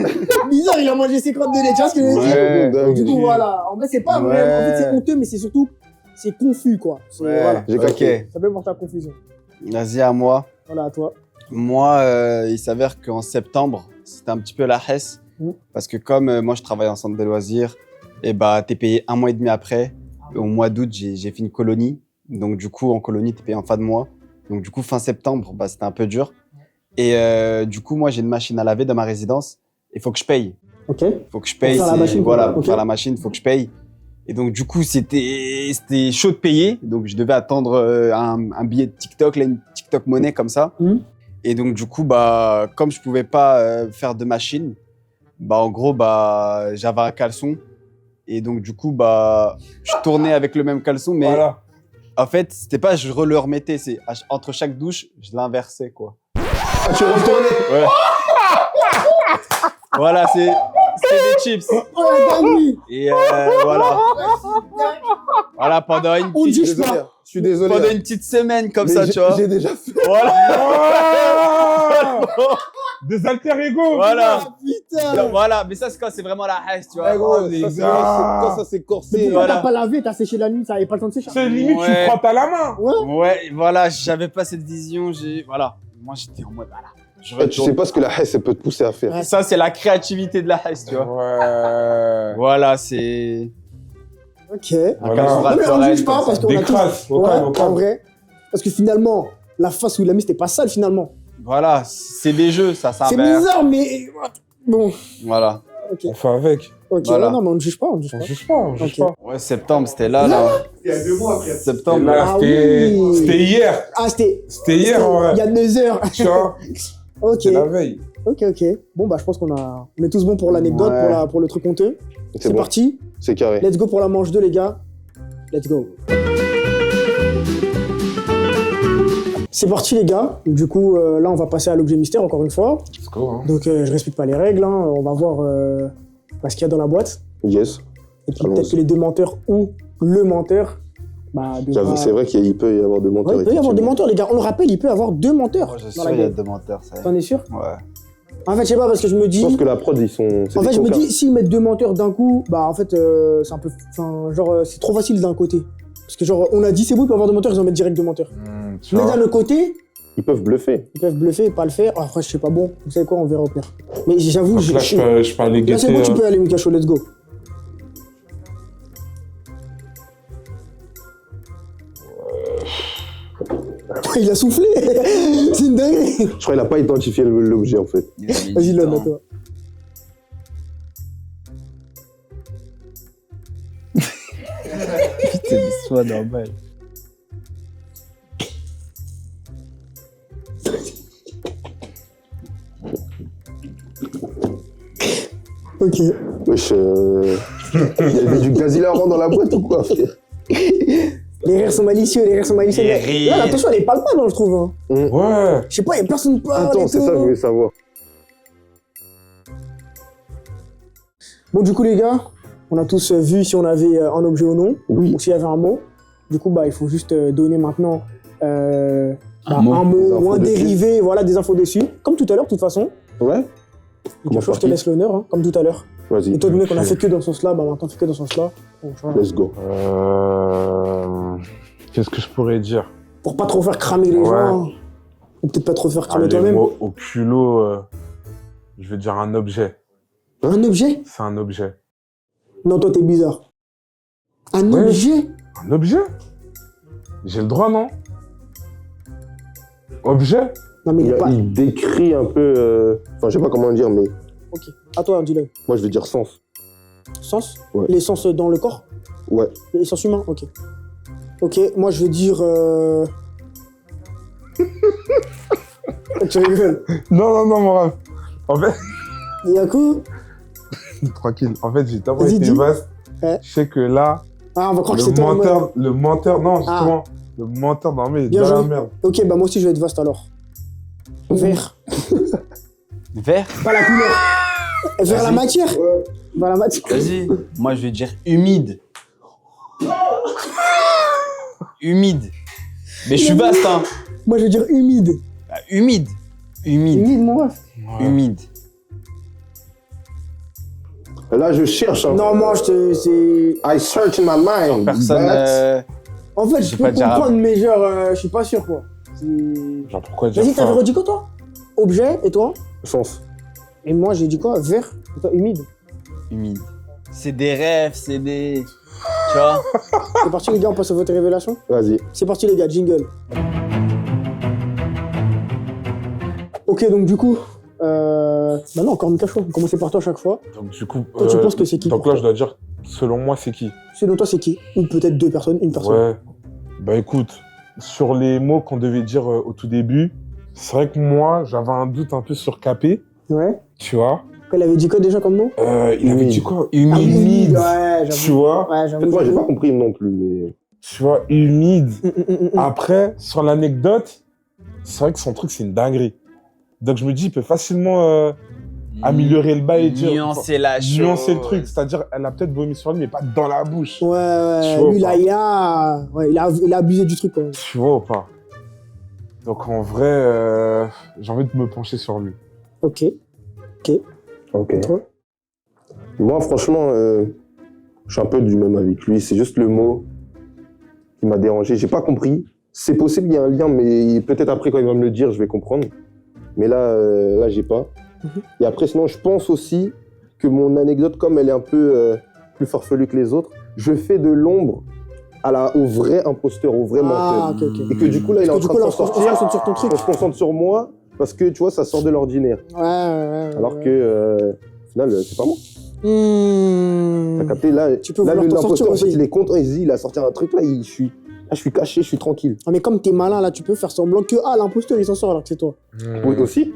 bizarre, il a mangé ses crottes de nez, tu vois ce que je veux dire? Ouais. Du coup, voilà. En fait, c'est pas vrai, en fait, c'est honteux, mais c'est surtout, c'est confus, quoi. Voilà. J'ai capté. Ça peut porter à confusion. Vas-y, à moi. Voilà, à toi. Moi, il s'avère qu'en septembre, c'était un petit peu la hesse. Parce que comme moi, je travaille en centre de loisirs, et bah, t'es payé 1 mois et demi après. Au mois d'août, j'ai fait une colonie. Donc, du coup, en colonie, t'es payé en fin de mois. Donc, du coup, fin septembre, bah, c'était un peu dur. Et du coup, moi, j'ai une machine à laver dans ma résidence. Il faut que je paye. Ok. Faut que je paye. Pour faire la machine, voilà, ok. pour faire la machine, il faut que je paye. Et donc, du coup, c'était chaud de payer. Donc, je devais attendre un billet de TikTok, là, une TikTok monnaie comme ça. Et donc, du coup, bah, comme je pouvais pas faire de machine, bah, en gros, bah, j'avais un caleçon. Et donc, du coup, bah, je tournais avec le même caleçon. Mais Voilà. en fait, c'était pas je le remettais. C'est entre chaque douche, je l'inversais, quoi. Ah, tu retournais? Ouais. Voilà, c'est des chips. Oh la dinguerie! Et voilà. Voilà, pendant une On petite, dit pas. Je suis désolé. pendant une petite semaine comme Mais ça, tu vois. J'ai déjà fait. Voilà. Des alter ego. Voilà. Ah, putain! Voilà, mais ça, c'est quand c'est vraiment la haine, tu vois. Eh, gros, les ça, c'est- gars. quand ça s'est Mais corsé. pourquoi voilà. t'as pas lavé, t'as séché la nuit, ça avait pas le temps de sécher? C'est limite, Ouais. tu frottes à la main. Ouais. Ouais, voilà, j'avais pas cette vision, voilà. Moi, j'étais en mode, voilà. Je Eh, tu sais retourne. pas ce que la haine, elle peut te pousser à faire. Ouais. Ça, c'est la créativité de la haine, tu vois. Ouais. Voilà, c'est Ok. un Voilà. caleçon Non, mais on Ralph juge pas Lauren, parce comme ça. qu'on a Des tous... crasses, Ouais, au calme. en vrai. Parce que finalement, la face où il a mis, c'était pas sale finalement. Voilà, c'est des jeux, ça C'est s'inverse. bizarre, mais... Bon, Voilà. ok. On fait avec. Ok, Voilà. ouais, non, mais on ne juge pas, on ne juge On pas. juge pas, on juge Ok. pas. Ouais, septembre, c'était là. Il y a 2 mois après. Septembre. Là, Ah c'était oui. c'était hier. Ah, c'était... C'était hier, en Il y vrai. a 2 heures. Tu vois, Ok, c'est la veille. ok. Bon, bah, je pense qu'on est tous bons pour l'anecdote, Ouais. pour le truc honteux. C'est bon. parti. C'est carré. Let's go pour la manche 2, les gars. Let's go. C'est parti, les gars. Du coup, là, on va passer à l'objet mystère, encore une fois. Let's go, hein. Donc, je respecte pas les règles. Hein. On va voir ce qu'il y a dans la boîte. Yes. Et puis, Allons-y. peut-être que les deux menteurs ou le menteur... Bah, J'avoue, c'est vrai qu'il peut y avoir de menteurs. Ouais, il peut y avoir des effectivement. menteurs, les gars. On le rappelle, il peut y avoir 2 menteurs Moi, je suis dans sûr, la il y a game. 2 menteurs, ça y est. T'en es sûr? Ouais. En fait, je sais pas, parce que je me Je dis... pense que la prod, ils sont. c'est En fait, des je me cocards. dis, s'ils mettent 2 menteurs d'un coup, bah en fait, c'est un peu... Enfin, genre, c'est trop facile d'un côté. Parce que genre, on a dit, c'est bon, il peut y avoir 2 menteurs, ils en mettent direct 2 menteurs. Tu Mais vois. d'un autre côté, Ils peuvent bluffer. ils peuvent bluffer et pas le faire. Après, je sais pas, bon, vous savez quoi, on verra au pire. Mais j'avoue, Donc là, je peux aller là, c'est guetter. bon, tu peux aller, Mikacho, let's go. Il a soufflé. C'est une dinguerie. Je crois qu'il a pas identifié l'objet, en fait. Il a mis Vas-y, du Lon, à temps. toi. C'est des soins normal. Ok. Wesh, il y avait du gaz hilarant dans la boîte ou quoi, frère? Les rires sont malicieux, les rires sont malicieux. Les Mais- rires. Là, attention, elle parle pas, non, je trouve. Hein. Ouais. Je sais pas, il y a personne qui parle. Attends, et c'est tout. ça que je voulais savoir. Bon, du coup, les gars, on a tous vu si on avait un objet ou non, Oui. ou s'il y avait un mot. Du coup, bah, il faut juste donner maintenant un mot. mot Des ou infos un dessus. dérivé, voilà, des infos dessus. Comme tout à l'heure, de toute façon. Ouais? Mikacho, je te parti laisse l'honneur, hein, comme tout à l'heure. Vas-y. Étant donné qu'on a Ok. fait que dans ce sens-là, bah maintenant on fait que dans ce sens-là. Bon, voilà. Let's go. Qu'est-ce que je pourrais dire? Pour pas trop faire cramer les Ouais. gens. Ou peut-être pas trop faire cramer Allez, toi-même. moi, au culot, je vais dire un objet. Un objet? C'est un objet. Non, toi, t'es bizarre. Un Ouais. objet? Un objet? J'ai le droit, non? Objet? Non, mais il est pas. Il décrit un peu. Enfin, je sais pas comment dire, mais Ok. À toi, dis-le. moi, je vais dire sens. sens. Ouais. Les sens dans le corps. Ouais. Les sens humains, ok. Ok, moi je vais dire. Tu rigoles. Non, mon ref. En fait, Yaku. tranquille. En fait, j'ai tellement Vas-y, été dis. vaste. Ouais. Je sais que là, Ah, on va croire que c'est toi. le menteur, non, justement, le menteur, non, mais il est Bien dans la joué. merde. Ok, bah moi aussi je vais être vaste alors. Vert. Vert. Pas la couleur. Vers la Vas-y. matière. Vers la matière. Vas-y. Moi, je vais dire humide. Humide. Mais je suis vaste, hein. Moi je vais dire humide. Bah, humide. Humide. Humide, mon ref. Ouais. Humide. Là, je cherche. Hein. Non, moi je te. C'est. I search in my mind. Personne. but- En fait, je J'ai peux pas dit arabe. comprendre, mais genre, je suis pas sûr quoi. C'est- Genre, pourquoi dire Vas-y, ça? t'avais redit quoi toi? Objet, et toi? Sens. Et moi j'ai dit quoi? Vert, et toi humide. Humide. C'est des rêves, c'est des. Tu vois? C'est parti les gars, on passe à votre révélation. Vas-y. C'est parti les gars, jingle. Ok, donc du coup, maintenant encore Mika Show. On commence par toi à chaque fois. Donc, du coup. Toi, tu penses que c'est qui Donc pour là, je dois dire, selon moi, c'est qui? Selon toi, c'est qui? Ou peut-être deux personnes, une personne. Ouais. Bah écoute, sur les mots qu'on devait dire au tout début, c'est vrai que moi, j'avais un doute un peu sur Capé, Ouais. tu vois. Elle avait dit quoi déjà comme nom? Il avait Humide. dit quoi? Ah, Humide. ouais, Tu j'avoue. vois, Ouais, En fait, j'avoue. moi, j'ai j'avoue. pas compris non plus, mais. tu vois, humide. Mm. Après, sur l'anecdote, c'est vrai que son truc, c'est une dinguerie. Donc je me dis, il peut facilement améliorer le bail et dire. Nuancer la chose. Nuancer le truc, c'est-à-dire, elle a peut-être vomi sur lui, mais pas dans la bouche. Ouais, Tu vois lui ou là, pas il a abusé du truc quand même. Tu vois ou pas? Donc en vrai, j'ai envie de me pencher sur lui. Ok. Ok. Toi? Moi, franchement, je suis un peu du même avec lui. C'est juste le mot qui m'a dérangé. J'ai pas compris. C'est possible, il y a un lien, mais peut-être après, quand il va me le dire, je vais comprendre. Mais là, j'ai pas. Mhm. Et après, sinon, je pense aussi que mon anecdote, comme elle est un peu plus farfelue que les autres, je fais de l'ombre au vrai imposteur, au vrai Ah, menteur. ok. Et que du coup, là, il est en Parce que du train coup, de là, s'en on se sortir. concentre sur ton truc. On se concentre sur moi parce que, tu vois, ça sort de l'ordinaire. Ouais. Alors ouais. que, au final, c'est pas moi. T'as capté, là, Tu peux là vouloir t'en l'imposteur, sortir en fait, aussi. il est content, il a sorti un truc, là, je suis caché, je suis tranquille. Ah, mais comme t'es malin là, tu peux faire semblant que l'imposteur il s'en sort alors que c'est toi. Oui, aussi.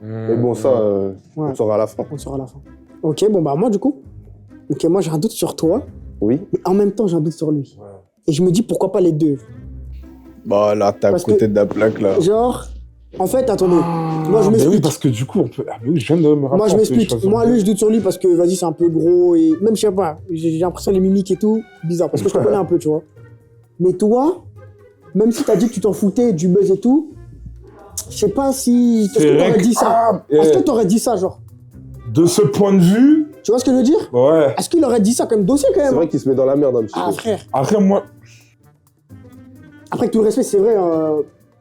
Mais bon, ça, Ouais. on saura à la fin. On le saura à la fin. Ok, bon bah moi du coup. Ok, moi j'ai un doute sur toi, Oui. mais en même temps j'ai un doute sur lui. Ouais. Et je me dis pourquoi pas les deux. Bah là, t'es à Parce côté que- de la plaque là. Genre, en fait, attendez. Moi je Mais m'explique. oui, parce que du coup, on peut. Ah, mais oui, je viens de me rappeler. Moi je on peut m'explique. choisir Moi deux. lui je doute sur lui parce que vas-y c'est un peu gros et même je sais pas, j'ai l'impression les mimiques et tout, bizarre parce que je te connais un peu, tu vois. Mais toi, même si t'as dit que tu t'en foutais du buzz et tout, je sais pas si. Est-ce C'est que vrai t'aurais que- dit ça? Ah, Est-ce que eh, t'aurais dit ça, genre? de ce point de vue, Tu vois ce que je veux dire? ouais. Est-ce qu'il aurait dit ça comme dossier quand C'est même? vrai qu'il se met dans la merde un petit Ah peu. frère. Après, moi, Après avec tout le respect, c'est vrai,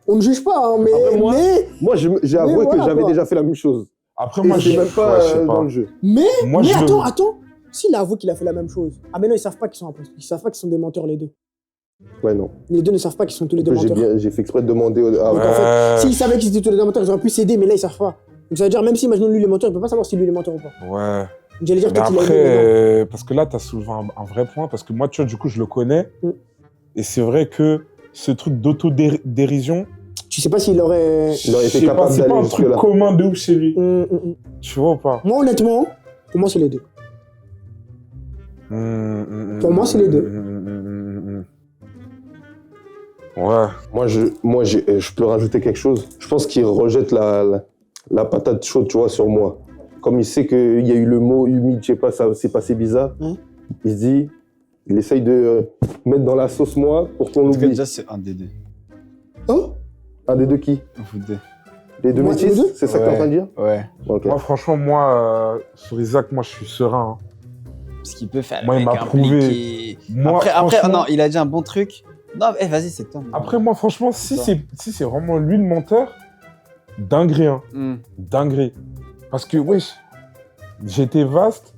on ne juge pas, hein, mais, Après, moi- mais, Moi, j'ai Mais avoué voilà, que j'avais quoi. déjà fait la même chose. après, Et moi, c'est même pas, ouais, je sais dans pas. le jeu. mais, Moi, mais je attends, veux- attends. S'il avoue qu'il a fait la même chose. Ah mais non, ils savent pas qu'ils sont imposteurs. Ils savent pas qu'ils sont des menteurs les deux. Ouais, non. Les deux ne savent pas qu'ils sont tous les deux J'ai menteurs. j'ai fait exprès de demander Donc en fait, Ouais. s'ils savaient qu'ils étaient tous les deux menteurs, ils auraient pu s'aider, mais là ils savent pas. Donc ça veut dire, même si imaginons lui il est menteur, il peut pas savoir si lui il est menteur ou pas. Ouais. J'allais dire Mais peut-être qu'il a après, aidé, mais non. parce que là, tu as soulevé un vrai point, parce que moi, tu vois, du coup, je le connais. Mm. Et c'est vrai que ce truc d'autodérision, Tu sais pas s'il aurait. Il aurait je été sais pas, capable c'est pas d'aller un truc jusque-là. commun de ouf chez lui. Tu vois ou pas? Moi honnêtement, pour moi c'est les deux. Pour moi, c'est les deux. Ouais. Je peux rajouter quelque chose. Je pense qu'il rejette la patate chaude, tu vois, sur moi. Comme il sait qu'il y a eu le mot humide, je sais pas, ça s'est passé bizarre. Ouais. Il se dit, il essaye de mettre dans la sauce moi pour qu'on Parce que l'oublie. déjà, c'est un des deux. Oh Un des deux qui? Vous deux. Les deux Moi, métis? les deux C'est ça que t'es en Ouais. train de dire? Ouais. Ok. Moi, franchement, moi, sur Isaac, moi, je suis serein. Ce qu'il peut faire. Moi, le il mec m'a prouvé. impliqué. Moi, Après, franchement- non, il a dit un bon truc. Non, vas-y, c'est toi. Après, moi, franchement, si C'est c'est vraiment lui le menteur, dinguerie, hein. Hmm. Dinguerie. Parce que, wesh, j'étais vaste.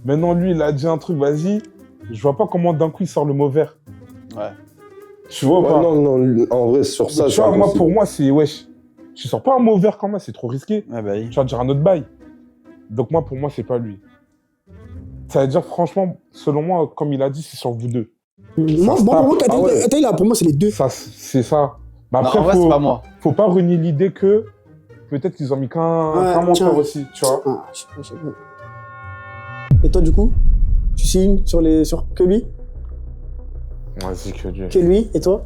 Maintenant, lui, il a dit un truc, vas-y. Je vois pas comment d'un coup il sort le mot vert. Ouais. Tu vois ou Ouais, pas? non, en vrai, sur ça, tu c'est vois, moi, impossible. pour moi, c'est, wesh, tu sors pas un mot vert quand même, c'est trop risqué. Ouais, bah oui. Tu vas dire un autre bail. Donc, moi, pour moi, c'est pas lui. Ça veut dire, franchement, selon moi, comme il a dit, c'est sur vous deux. Moi, se pour tape. moi, Ah ouais. attends, là, pour moi, c'est les deux. Ça, c'est ça. Mais Non, après, en vrai, c'est pas moi. faut pas renier l'idée que peut-être qu'ils ont mis qu'un Ouais, menteur tiens. aussi, tu vois. Ah, je sais pas. Et toi, du coup, tu signes sur que lui? Vas-y, que Dieu. Que lui? Et toi?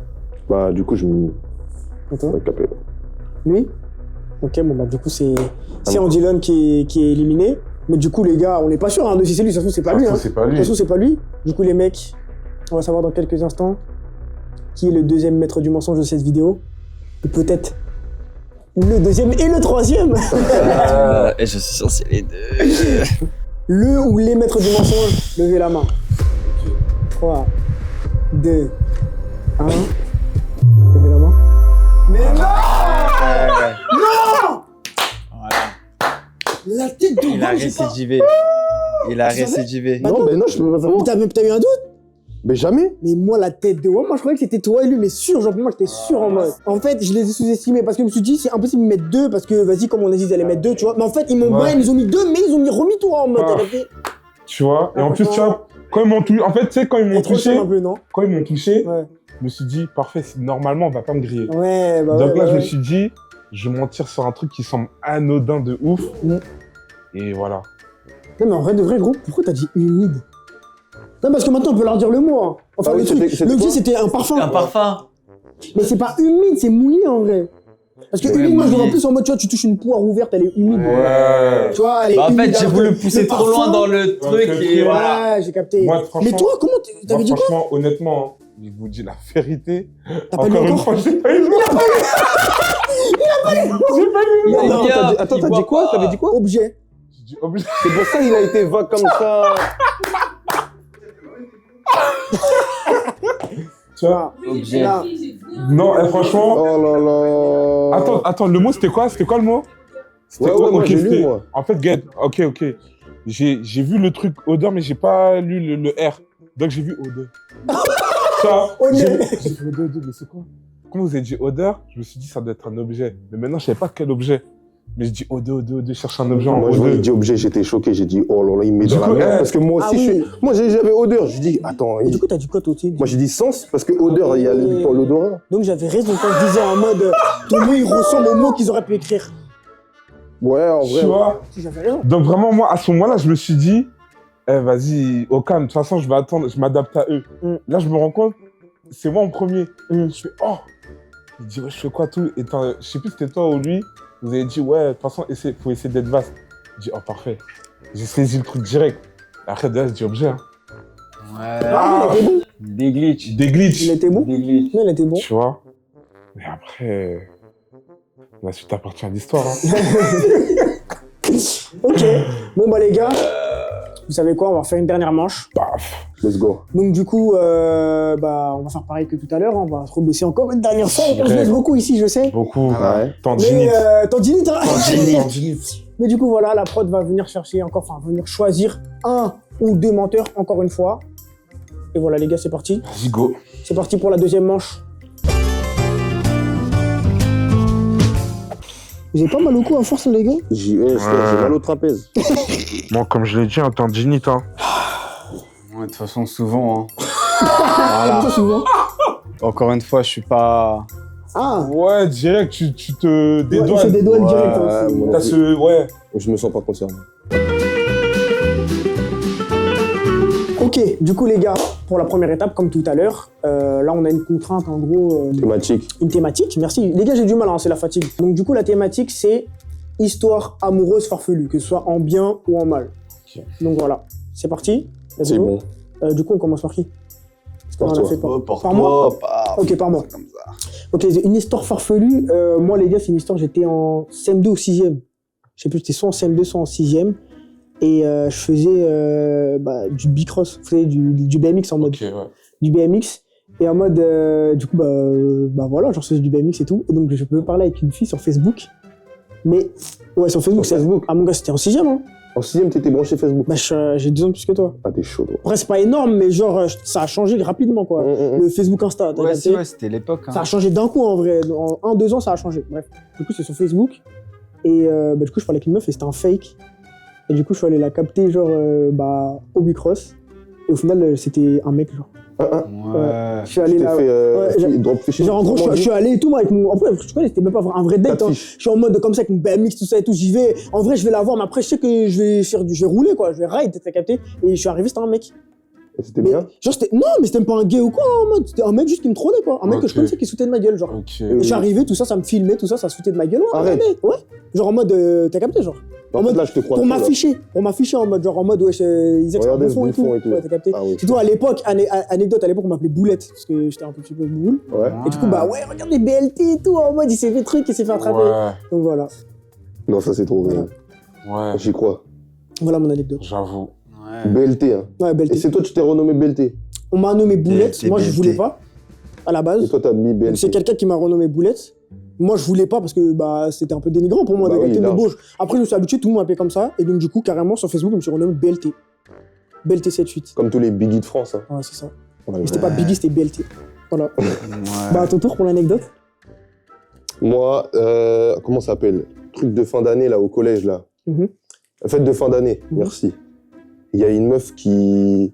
Bah, du coup, je me. Et toi? Ouais, capé. Lui? Ok, bon, bah, du coup, c'est Andilon qui est éliminé. Mais du coup, les gars, on n'est pas sûr, hein, de si c'est lui. Ça se trouve, c'est pas lui. Hein. C'est pas De toute lui. façon, c'est pas lui. Du coup, les mecs, on va savoir dans quelques instants qui est le deuxième maître du mensonge de cette vidéo. Et peut-être le deuxième et le troisième. Et je suis sûr c'est les deux. Le ou les maîtres du mensonge, levez la main. 3, 2, 1. Levez la main. Mais non! Voilà. La tête de Il a Juan, j'ai pas- récidivé. Il a Tu savais récidivé. Bah Non, non. mais non, je peux pas savoir. T'as eu un doute? Mais jamais. Mais moi, la tête de Juan, moi je croyais que c'était toi et lui, mais sûr, genre pour moi j'étais sûr en mode. En fait, je les ai sous-estimés parce que je me suis dit, c'est impossible de mettre deux parce que vas-y, comme on a dit, ils allaient mettre deux, tu vois. Mais en fait, ils m'ont Ouais. ils ont mis deux, mais ils ont remis toi en mode. Ah. t'as fait- Tu vois. Et Ah, en plus, tu vois, quand ils m'ont touché, en fait, tu sais, quand ils Et m'ont trop touché, cher un peu, non? Ouais. je me suis dit, parfait, normalement, on va pas me griller. Ouais, bah Donc ouais. là, bah je me ouais. suis dit, je vais mentir sur un truc qui semble anodin de ouf. Mm. Et voilà. Non, mais en vrai de vrai, gros, pourquoi t'as dit humide? Non, parce que maintenant on peut leur dire le mot. Hein. Enfin, Ah oui, le truc, c'était l'objet quoi c'était un parfum. Un parfum. Mais c'est pas humide, c'est mouillé en vrai. Parce que Ouais, humide, moi je le vois mouillé. plus en mode, tu vois, tu touches une poire ouverte, elle est humide. Ouais. Tu vois, elle est Bah, en humide, fait, j'ai alors voulu que pousser le trop loin parfum- dans le truc le et truc. voilà. Ouais, j'ai capté. Moi, franchement- Mais toi, comment t'avais Moi, dit quoi? franchement, honnêtement, hein, je vous dis la vérité. T'as pas lu Encore une encore? fois, j'ai pas eu. Il est Attends, bien, t'as il dit boit quoi? pas. T'avais dit quoi? Objet. J'ai dit obligé. C'est pour ça qu'il a été vague comme ça. Tu vois. Objet. Là. Non, franchement. Oh là là. Attends, le mot, c'était quoi? C'était quoi le mot? C'était Ouais, quoi? ouais, moi, Ok, j'ai lu, c'était- moi. En fait, Gued, ok. J'ai vu le truc odeur, mais j'ai pas lu le R. Donc j'ai vu odeur. Ça, Odeur. j'ai vu odeur, mais c'est quoi? Quand vous avez dit odeur, je me suis dit ça doit être un objet. Mais maintenant, je savais pas quel objet. Mais je dis odeur, cherche un objet en Moi, je odeur. voyais dit objet, j'étais choqué. J'ai dit, oh là là, il me met Du dans la coup, merde. Parce que moi aussi, Ah oui. moi, j'avais odeur. Je dis, attends, Et du coup, t'as dit quoi toi aussi? moi, j'ai dit sens, parce que odeur, il y a l'odorat. Donc j'avais raison quand je disais en mode, ton mot il ressemble au mot qu'ils auraient pu écrire. Ouais, en Tu vrai. vois? Si j'avais raison. Donc vraiment, moi, à ce moment-là, je me suis dit, vas-y, au calme, de toute façon, je vais attendre, je m'adapte à eux. Mm. Là, je me rends compte, c'est moi en premier. Je fais, oh! Il dit, ouais, je fais quoi tout? Et je sais plus si c'était toi ou lui, vous avez dit, ouais, de toute façon, faut essayer d'être vaste. Je dis, oh, parfait. J'ai saisi le truc direct. Après, derrière, je dis objet. Hein. Ouais. Ah, il était bon. Des glitches. Des glitches. Il était bon. Des glitches. Non, il était bon. Tu vois? Mais après, la suite appartient à l'histoire. Hein. Ok. Bon bah les gars, vous savez quoi, on va faire une dernière manche. Paf. Let's go. Donc du coup, bah on va faire pareil que tout à l'heure, hein. On va se rebaisser encore une dernière fois. On se Ouais. baisse beaucoup ici, je sais. Beaucoup. Ouais. Mais Tendinite. tendinite, hein. Tendinite. Mais du coup voilà, la prod va venir chercher encore, enfin venir choisir un ou deux menteurs encore une fois. Et voilà les gars, c'est parti. Vas-y, go. C'est parti pour la deuxième manche. J'ai pas mal au cou à force les gars. J'ai mal au trapèze. Bon, comme je l'ai dit, un tendinite. Hein. Ouais, de toute façon, souvent. Hein. Comme ça souvent. Encore une fois, je suis pas. Ah, Ouais, direct, tu te ouais, il dédouanes. fait des doigts Ouais, direct. Hein. moi non T'as plus. ce. Ouais. Je me sens pas concerné. Ok, du coup les gars, pour la première étape, comme tout à l'heure, là on a une contrainte en gros, Thématique. une thématique. Merci. Les gars, j'ai du mal, hein, c'est la fatigue. Donc du coup la thématique c'est histoire amoureuse farfelue, que ce soit en bien ou en mal. Ok. Donc voilà, c'est parti. Let's C'est go. bon. Du coup on commence par qui? Par On a toi. fait par- Oh, pour par toi, moi. pas. Ok, par moi. C'est comme ça. Ok, une histoire farfelue. Moi, les gars, c'est une histoire, j'étais en CM2 ou 6e. Je sais plus, j'étais soit en CM2, soit en 6e. Et je faisais du bicross, vous savez, du BMX en mode. Ok, ouais. Du BMX. Et en mode, du coup, voilà, genre, je faisais du BMX et tout. Et donc, je peux parler avec une fille sur Facebook. Mais, ouais, sur Facebook, Sur c'est. Facebook. Ah, mon gars, c'était en 6e, hein. En 6ème, t'étais branché Facebook. Bah, j'ai 2 ans de plus que toi. Ah, t'es chaud, toi. Après, c'est pas énorme, mais genre, ça a changé rapidement, quoi. Le Facebook Insta, t'as Ouais, capté? si, ouais, c'était l'époque. Hein. Ça a changé d'un coup en vrai. En 1-2 ans, ça a changé. Bref. Du coup, c'est sur Facebook. Et du coup, je parlais avec une meuf et c'était un fake. Et du coup, je suis allé la capter, genre, au Bicross. Et au final, c'était un mec, genre. Ouais. Je suis allé Tu t'es là. fait drop fishing. Genre, en gros, je suis allé et tout, moi, avec mon. En fait, tu connais, c'était même pas un vrai date. Hein. Catfish. Je suis en mode comme ça, avec mon BMX, tout ça et tout. J'y vais. En vrai, je vais la voir, mais après, je sais que je vais rouler, quoi. Je vais ride, t'as capté. Et je suis arrivé, c'était un mec. Et c'était Mais, bien. genre, non, mais c'était même pas un gay ou quoi, en mode. C'était un mec juste qui me trollait, quoi. Un mec que je Ok. connaissais qui se foutait de ma gueule, genre. Ok. Et je suis arrivé, tout ça, ça me filmait, tout ça, ça se foutait de ma gueule. Ouais, Arrête. regardez, ouais. Genre en mode, t'as capté, genre. En mode- fait, là, je te crois. Pour trop, là. m'afficher en mode, genre en mode, ouais, ils disaient que c'était un Regardez ce bouffon et tout. bouffon et tout. Ouais, t'as capté. Ah oui. C'est toi, à l'époque, anecdote, à l'époque, on m'appelait Boulette, parce que j'étais un petit peu boule. Ouais. Et du coup, bah ouais, regarde les BLT et tout, en mode, il s'est fait truc, il s'est fait attraper. Ouais, Donc voilà, Non, ça, c'est trop vrai. ouais, J'y crois. voilà mon anecdote. j'avoue. Ouais. BLT, hein. Ouais, Et BLT. c'est toi, tu t'es renommé BLT. On m'a nommé Boulette, BLT. moi je voulais pas, à la Et base. toi, t'as mis BLT. C'est quelqu'un qui m'a renommé Boulette. Moi, je voulais pas parce que bah, c'était un peu dénigrant pour moi Bah de oui, capter, mais large. bon, après, je me suis habitué, tout le monde m'appelait comme ça. Et donc, du coup, carrément, sur Facebook, je me suis renommé BLT. BLT 78. Comme tous les biggies de France. Hein. Ouais, c'est ça. Ouais, Mais c'était Ouais. pas Biggie, c'était BLT. Voilà. Ouais. Bah, à ton tour pour l'anecdote. Moi, comment ça s'appelle? Truc de fin d'année, là, au collège, là. Mhm. Fête de fin d'année, Mhm. merci. Il y a une meuf qui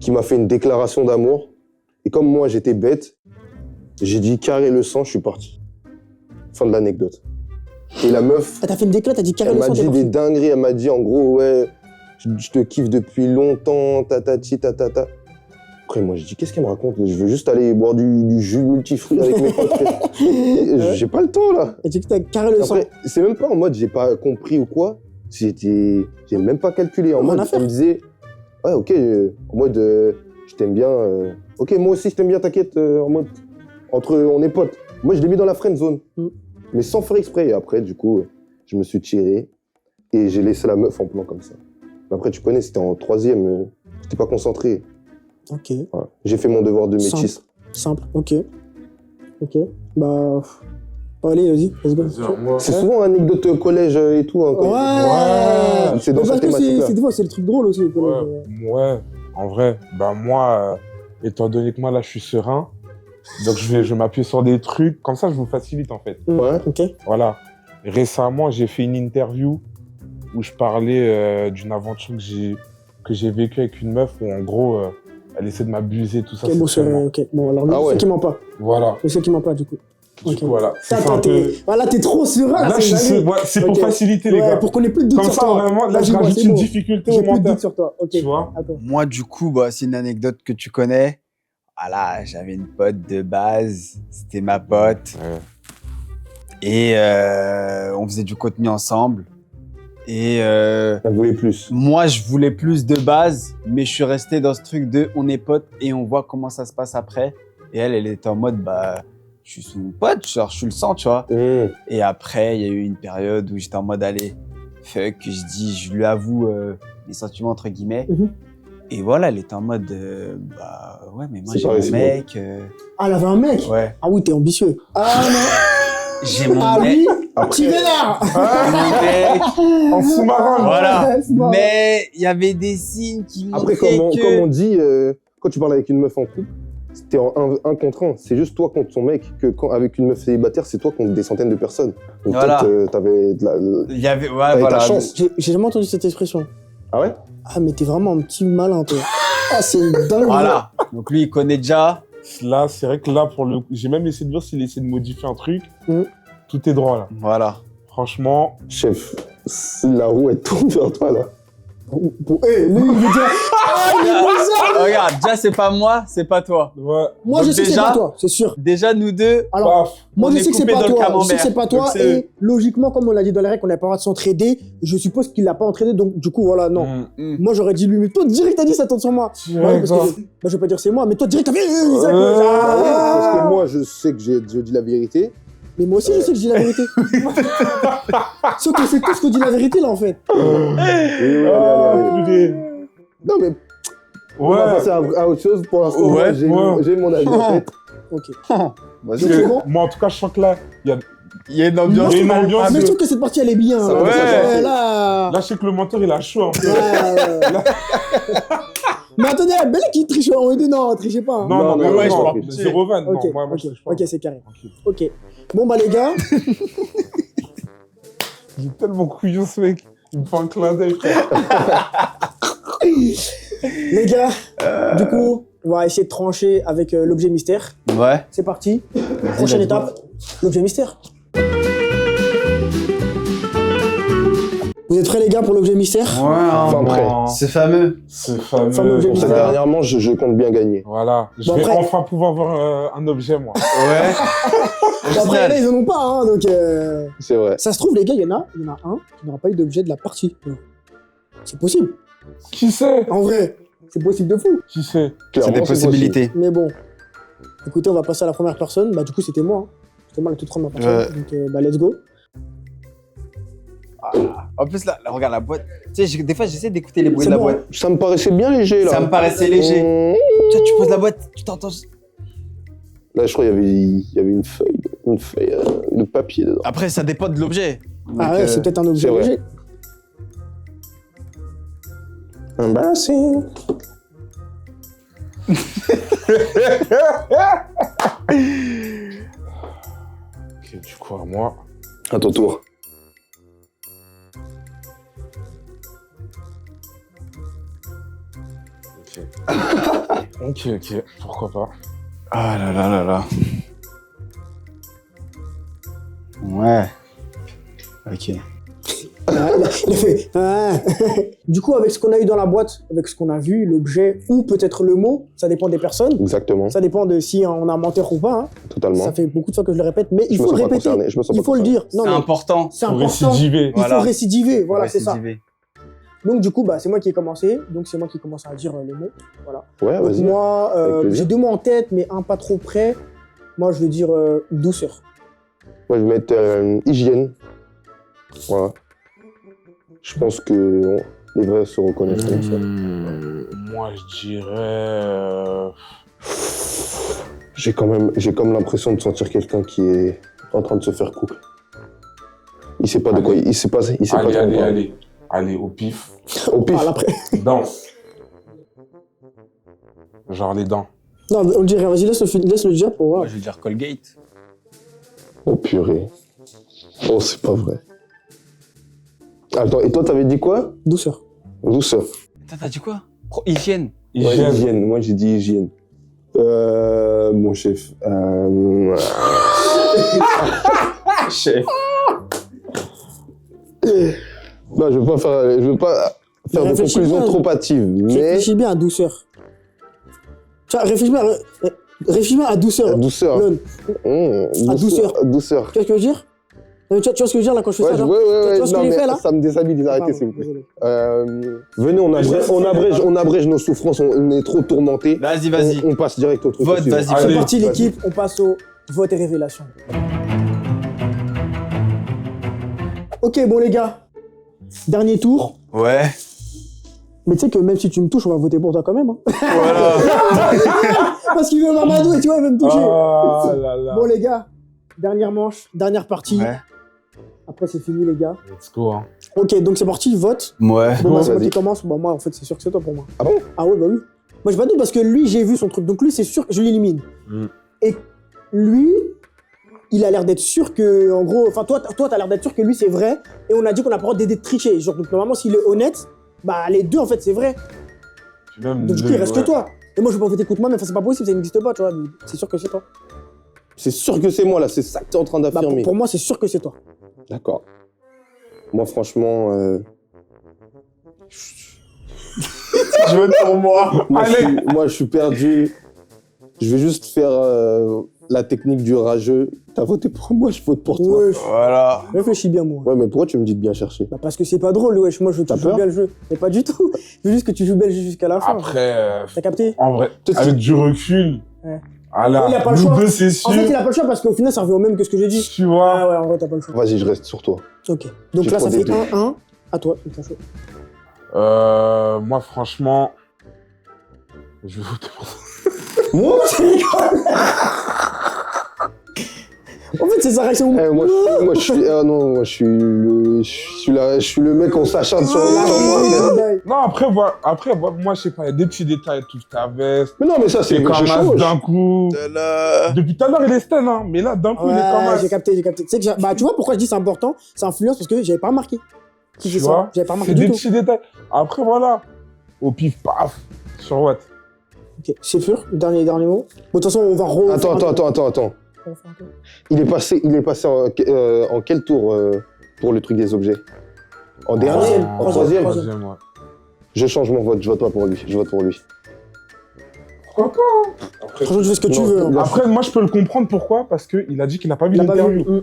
m'a fait une déclaration d'amour. Et comme moi, j'étais bête, j'ai dit carré le sang, je suis parti. Fin de l'anecdote. Et la meuf, Ah, t'as fait une déclat, t'as dit carré elle le m'a sang, dit t'es des parti. dingueries. Elle m'a dit, en gros, ouais, je te kiffe depuis longtemps, tatati, tatata. Après, moi, je dis, qu'est-ce qu'elle me raconte? Je veux juste aller boire du jus multifruits avec mes potes. J'ai pas le temps, là. Et tu dis que t'as carré le sang. Après, c'est même pas en mode j'ai pas compris ou quoi. J'ai même pas calculé. En Rien mode, à faire. elle me disait, ouais, ok, en mode, je t'aime bien. Ok, moi aussi, je t'aime bien, t'inquiète. En mode, on est potes. Moi, je l'ai mis dans la friend zone. Mm. Mais sans faire exprès. Et après, du coup, je me suis tiré et j'ai laissé la meuf en plan comme ça. Mais après, tu connais, c'était en troisième. J'étais pas concentré. Ok, Voilà. J'ai fait mon devoir de Simple. métis. simple, ok. Ok, bah. Allez, vas-y, let's go. C'est-à-dire, moi- C'est souvent anecdote collège et tout. Hein, quand Ouais. C'est dans Mais cette parce que thématique-là. c'est des fois, c'est le truc drôle aussi. au collège. Ouais, en vrai, bah moi, étant donné que moi là je suis serein, donc je vais m'appuyer sur des trucs, comme ça je vous facilite en fait. Ouais. Ok. Voilà. Récemment, j'ai fait une interview où je parlais d'une aventure que j'ai vécue avec une meuf où en gros, elle essaie de m'abuser, tout ça. Ok, bon, sexuellement. ok. Bon, alors, Ah je ouais. sais qu'il ment pas. Voilà. Je sais qu'il ment pas, du coup. Du Ok. coup, voilà. Ça, C'est un toi, peu... voilà, t'es trop serein, Là, c'est pour Ok. faciliter, les Ouais, gars. pour qu'on ait plus de doutes Comme sur ça, toi. vraiment, là, Vas-y, je moi, rajoute c'est une bon. difficulté J'ai au plus de mental. doutes sur toi. Ok. Tu vois? Attends. Moi, du coup, bah, c'est une anecdote que tu connais. Voilà, j'avais une pote de base. C'était ma pote. Ouais. Et on faisait du contenu ensemble. Et Elle voulait plus. moi, je voulais plus de base, mais je suis resté dans ce truc de on est potes et on voit comment ça se passe après. Et elle était en mode, bah, je suis son pote, genre, je suis le sang, tu vois. Et après, il y a eu une période où j'étais en mode, allez, fuck, je lui avoue mes sentiments, entre guillemets. Mhm. Et voilà, elle était en mode, bah, ouais, mais moi, C'est j'ai pas mon réciproque. mec. Ah, elle avait un mec. Ouais. Ah oui, t'es ambitieux. Ah J'ai non. mon Ah mec. oui. Après- Tu vénère. Mon mec. En sous-marin. Voilà. C'est marrant. Mais il y avait des signes qui montraient Après, comme que... on dit, quand tu parles avec une meuf en couple, c'était en un contre un. C'est juste toi contre son mec. Que avec une meuf célibataire, c'est toi contre des centaines de personnes. Donc Voilà. peut-être t'avais de la... Il y avait... Ouais, T'avais voilà. ta chance. J'ai jamais entendu cette expression. Ah ouais? Ah, mais t'es vraiment un petit malin, toi. Ah, c'est une dingue. Voilà. Donc lui, il connaît déjà. Là, c'est vrai que là, pour le coup, j'ai même essayé de voir s'il essaie de modifier un truc. Mhm. Tout est droit, là. Voilà. Franchement, Chef, si la roue elle tourne vers toi là. Eh, lui, il veut dire. Ah, il est bizarre. Regarde, déjà, c'est pas moi, c'est pas toi. ouais. Moi, Donc je sais que c'est déjà- pas toi, c'est sûr. Déjà, nous deux, Alors, Paf. moi, on je est sais que c'est coupés pas dans le toi. Je sais camembert. que c'est pas toi. Donc, c'est Et logiquement, comme on l'a dit dans les règles, on n'a pas le droit de s'entraider. Je suppose qu'il l'a pas entraîné, donc du coup, voilà, non. Mm. Moi, j'aurais dit lui, mais toi, direct, t'as dit ça tourne sur moi. Direct, Ouais, parce que grave. moi, je vais pas dire c'est moi, mais toi, direct, t'as fait. Parce que moi je sais que je dis la vérité. Mais moi aussi, je sais que je dis la vérité. Sauf que c'est tous que dit la vérité, là, en fait. Oui, allez, allez. Putain. Non mais on va Ouais. passer à autre chose. Pour l'instant, Ouais, moi, j'ai ouais. j'ai mon avis en tête. Ok. vas-y. Donc, Parce c'est que bon. moi, en tout cas, je sens que là, il y a... Il y a une Moi, ambiance. Il y a une je trouve- ambiance mais je de- trouve que cette partie, elle est bien. Ça hein. va, ça va. Ouais, là. Là, je sais que le menteur, il a chaud un peu. Là. Mais attendez, Belle qui triche en E2, non, trichez pas. hein. Non, mais non, ouais, je je m'en parle. fiche. Zéro van. Ok, Non, moi, ok, je triche pas. ok, c'est carré. Tranquille. Ok. Bon, bah, les gars, Il est tellement couillon, ce mec. Il me fait un clin d'œil, frère. Les gars, du coup, on va essayer de trancher avec l'objet mystère. Ouais. C'est parti. Prochaine let's go. étape, l'objet mystère. Vous êtes prêts les gars pour l'objet mystère? Enfin, prêt. C'est fameux. C'est fameux. Fameux objet Pour ça, mystère. dernièrement, je compte bien gagner. Voilà. Je Bon, vais après- enfin pouvoir avoir un objet, moi. Ouais. Bon, après, là, ils en ont pas, hein, donc... C'est vrai. Ça se trouve, les gars, il y en a un qui n'aura pas eu d'objet de la partie. C'est possible. Qui sait? En vrai, c'est possible de fou. Qui sait? C'est Clairement, des possibilités. Mais bon, écoutez, on va passer à la première personne. Bah, du coup, c'était moi. Hein. C'était moi la toute première personne. Ouais. Donc, bah, let's go. En plus, là, regarde la boîte. Tu sais, des fois, j'essaie d'écouter les bruits C'est de la bon, boîte. Ça me paraissait bien léger, là. Ça me paraissait léger. Tu vois, tu poses la boîte, tu t'entends. Là, je crois qu'il y avait une feuille de papier dedans. Après, ça dépend de l'objet. Ah Donc, ouais, c'est peut-être un objet. c'est vrai. léger. Un bassin. Ok, du coup, à moi. À ton tour. Ok. Ok, pourquoi pas. Ah là là là là. Ouais. Ok. Ah, il a fait. Ah. Du coup, avec ce qu'on a eu dans la boîte, avec ce qu'on a vu, l'objet ou peut-être le mot, ça dépend des personnes. Exactement. Ça dépend de si on a un menteur ou pas. Hein. Totalement. Ça fait beaucoup de fois que je le répète, mais il Je me faut le sens pas répéter. concerné, je me sens Il pas faut le concerné. dire. Non, C'est mais important. c'est Pour important. récidiver. Il Voilà. faut récidiver. Voilà, c'est ça. Récidiver. Donc, du coup, bah, c'est moi qui ai commencé. Donc, c'est moi qui commence à dire le mot. Voilà. Ouais, Donc, vas-y. moi, Avec plaisir. j'ai deux mots en tête, mais un pas trop près. Moi, je veux dire douceur. Moi, je vais mettre hygiène. Voilà. Je pense que les vrais se reconnaîtront. ça. Moi, je dirais. J'ai comme l'impression de sentir quelqu'un qui est en train de se faire couple. Il sait pas de quoi. Il sait pas. Il sait pas de quoi on parle. Allez, au pif. Au pif. Parle après. Dents. Genre les dents. Non, on le dirait. Vas-y, laisse le dire pour voir. Moi, je vais dire Colgate. Oh purée. Oh, c'est pas vrai. Attends, et toi, t'avais dit quoi? Douceur. Douceur. Toi, t'as dit quoi? Hygiène. Ouais, Hygiène. hygiène. Moi, j'ai dit hygiène. Mon chef. Chef. Non, je veux pas faire de Réfléchis conclusions bien. trop hâtives, mais Réfléchis bien à douceur. Tiens, réfléchis bien à douceur. la douceur. Lon. À douceur. Douceur. Tu vois ce que je veux dire? Non, mais tu vois ce que je veux dire là quand je fais Ouais, ça là ouais, Tu ouais, vois ce que non, j'ai mais fait, là ça me déstabilise, arrêtez Pardon, s'il vous plaît. désolé. Venez, on abrège nos souffrances, on est trop tourmentés. Vas-y, vas-y. On passe direct au truc. Vote, suivant. vas-y. C'est Allez, parti vas-y. l'équipe, on passe au vote et révélation. Ok, bon les gars, dernier tour. Ouais. Mais tu sais que même si tu me touches, on va voter pour toi quand même. Hein. Voilà. Parce qu'il veut Mamadou et tu vois, il veut me toucher. Ah là là. Bon les gars, dernière manche, dernière partie. Ouais. Après c'est fini les gars. Let's go, hein. Ok, donc c'est parti, vote. Ouais. Bon, bah, c'est moi vas-y. qui commence. Bon, moi en fait c'est sûr que c'est toi pour moi. Ah bon? Ah ouais, bah oui. Moi j'ai pas dit parce que lui j'ai vu son truc, donc lui c'est sûr que je l'élimine. Mm. Et lui, il a l'air d'être sûr que, en gros, enfin toi t'as l'air d'être sûr que lui c'est vrai, et on a dit qu'on a pas le droit d'aider de tricher. Genre donc normalement s'il est honnête, bah les deux en fait c'est vrai. Puis même Donc du coup il reste que toi. Et moi je peux pas voter contre moi, mais enfin, c'est pas possible, ça n'existe pas, tu vois. Donc, c'est sûr que c'est toi. C'est sûr que c'est moi là, c'est ça que t'es en train Bah, d'affirmer. pour moi c'est sûr que c'est toi. D'accord. Moi franchement, Je vote pour moi. moi je suis perdu. Je vais juste faire la technique du rageux. T'as voté pour moi, je vote pour toi. Ouais, Voilà. réfléchis bien moi. Ouais, mais pourquoi tu me dis de bien chercher? Bah parce que c'est pas drôle, wesh, moi je veux que T'as tu joues peur bien le jeu. Mais pas du tout. Je veux juste que tu joues bien le jeu jusqu'à la fin. Après, T'as capté? en vrai, Toi, avec du recul, Ouais. ah là, Il a pas le nous choix. deux, c'est sûr. En fait il a pas le choix parce qu'au final ça revient au même que ce que j'ai dit. Tu vois. Ah ouais, en vrai t'as pas le choix. Vas-y, je reste sur toi. Ok. Donc J'ai là ça trop fait des 1-1 à toi. Donc, t'as chaud. Moi, franchement, je vais voter pour ça. Moi En fait c'est sa réaction. moi, je suis. Ah non, moi, je suis le mec, on s'acharne sur moi. Non, après, moi, je sais pas, il y a des petits détails, tout ta veste, Mais non, mais ça, c'est c'est je comme change. d'un coup. Depuis tout à l'heure, il est stun, hein, mais là, d'un coup, il est comme Ouais, as. j'ai capté. Tu sais que bah tu vois pourquoi je dis c'est important, ça influence parce que j'avais pas remarqué. Qui Tu fait vois, ça? J'avais pas remarqué c'est du des tout. petits détails. Après, voilà. Au pif, paf, sur Watt. Ok, c'est sûr, dernier mot. Bon, de toute façon, on va Attends. Il est passé en quel tour pour le truc des objets? En dernier? Troisième. En troisième? Troisième, ouais. Je change mon vote, je vote pas pour lui. Je vote pour lui. Pourquoi pas? Après, Franchement, tu fais ce que tu Non, veux. il a- après, moi, je peux le comprendre. Pourquoi? Parce qu'il a dit qu'il n'a pas vu Il a pas vu. l'interview.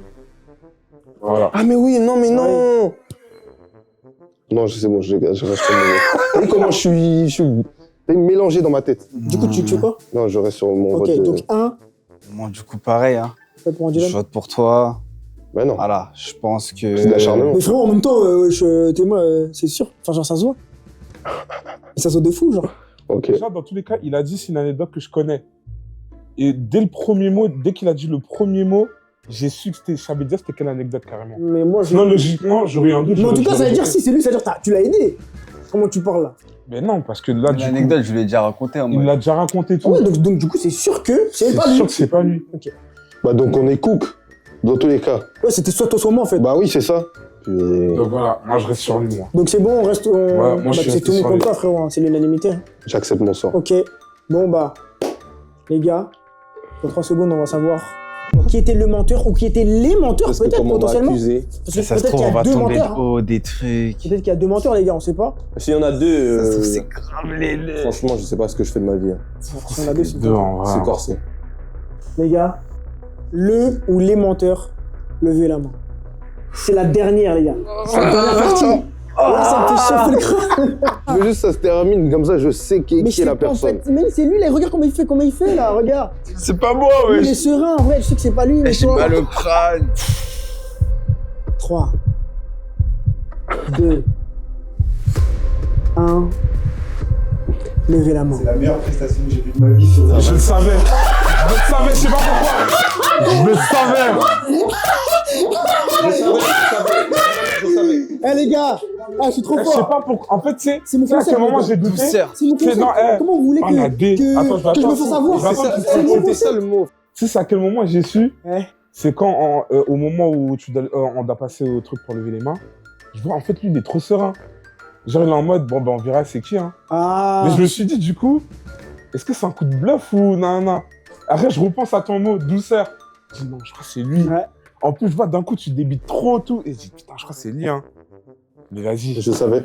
Voilà. Ah mais oui, non mais non. Non, c'est bon, je reste sur mon vote. Vous voyez comment je suis mélangé dans ma tête. Du coup, tu fais quoi? Non, je reste sur mon Ok, vote. donc 1, Moi, du coup, pareil. Hein. pour un Je Dylan. vote pour toi. Mais non. Voilà, je pense que. C'est de l'acharnement. Mais frérot, en même temps, t'es moi, c'est sûr. Enfin, genre, ça se voit. Et ça se voit de fou, genre. Ok. Déjà, dans tous les cas, il a dit c'est une anecdote que je connais. Et dès le premier mot, dès qu'il a dit le premier mot, j'ai su que c'était, je savais dire c'était quelle anecdote carrément. Mais moi, je. Sinon, logiquement, j'aurais eu un doute. Mais en tout cas, ça veut j'aurais dire dit- si c'est lui, ça veut dire tu l'as aidé. Comment tu parles là? Mais non, parce que là, du coup, L'anecdote, je l'ai déjà racontée. En il mode. l'a déjà raconté Ah tout. ouais, donc du coup, c'est sûr que c'est pas C'est lui. sûr que c'est pas lui. Bah donc on est cook, dans tous les cas. Ouais, c'était soit toi, soit moi en fait. Bah oui, c'est ça. Donc voilà, moi je reste sur lui, moi. Donc c'est bon, on reste. moi, je suis c'est resté tout le sur monde lui. contre toi, frérot. Hein. C'est l'unanimité. Hein. J'accepte mon sort. Ok. Bon, bah. Les gars, dans 3 secondes, on va savoir qui était le menteur ou qui étaient les menteurs, Parce que peut-être comme on m'a potentiellement. accusé, Parce que Ça se peut-être trouve, qu'il y on a va deux tomber de menteurs. Hein. haut des trucs. Peut-être qu'il y a 2 menteurs, les gars, on sait pas. s'il y en a deux, Ça se trouve, c'est grave les. franchement, je sais pas ce que je fais de ma vie. Hein. Si on a deux, c'est Deux en C'est vrai. corsé. Les gars, le ou les menteurs, levez la main. C'est la dernière, les gars. C'est la dernière partie. Là, ça me fait chauffer le crâne. Je veux juste que ça se termine, comme ça je sais qui Mais est c'est la pas en personne. fait. Mais c'est lui, là. Regarde comment il fait, là. Regarde. C'est pas moi, Lui, il est wesh. serein, en vrai. Je sais que c'est pas lui, mais J'ai toi. mal au crâne. 3, 2, 1. Levez la main. C'est la meilleure prestation que j'ai vue de ma vie sur Je le savais. Je le savais, je sais pas pourquoi. Je le savais. Eh les gars, ah, je suis trop Je sais fort. pas pourquoi. En fait, tu sais, C'est mon tu sais à concept, quel moment les gars. j'ai douté. Douceur. C'est mon C'est concept. dans- Comment vous voulez Ah, la D. que Attends, je vais je me attendre. fasse avoir? Je vais attendre qu'il C'est mon C'était ça concept. le mot. Tu sais, c'est à quel moment j'ai su. Ouais. C'est quand, au moment où on doit passer au truc pour lever les mains, je vois, en fait, lui, il est trop serein. Genre, il est en mode, bon, ben, on verra c'est qui, hein. Ah. Mais je me suis dit, du coup, est-ce que c'est un coup de bluff ou non, non. Après, je repense à ton mot, douceur. Je dis, non, je crois que c'est lui. Ouais. En plus, je vois, d'un coup, tu débites trop tout. Et je dis, putain, je crois que c'est lui, hein. Mais vas-y. Je savais.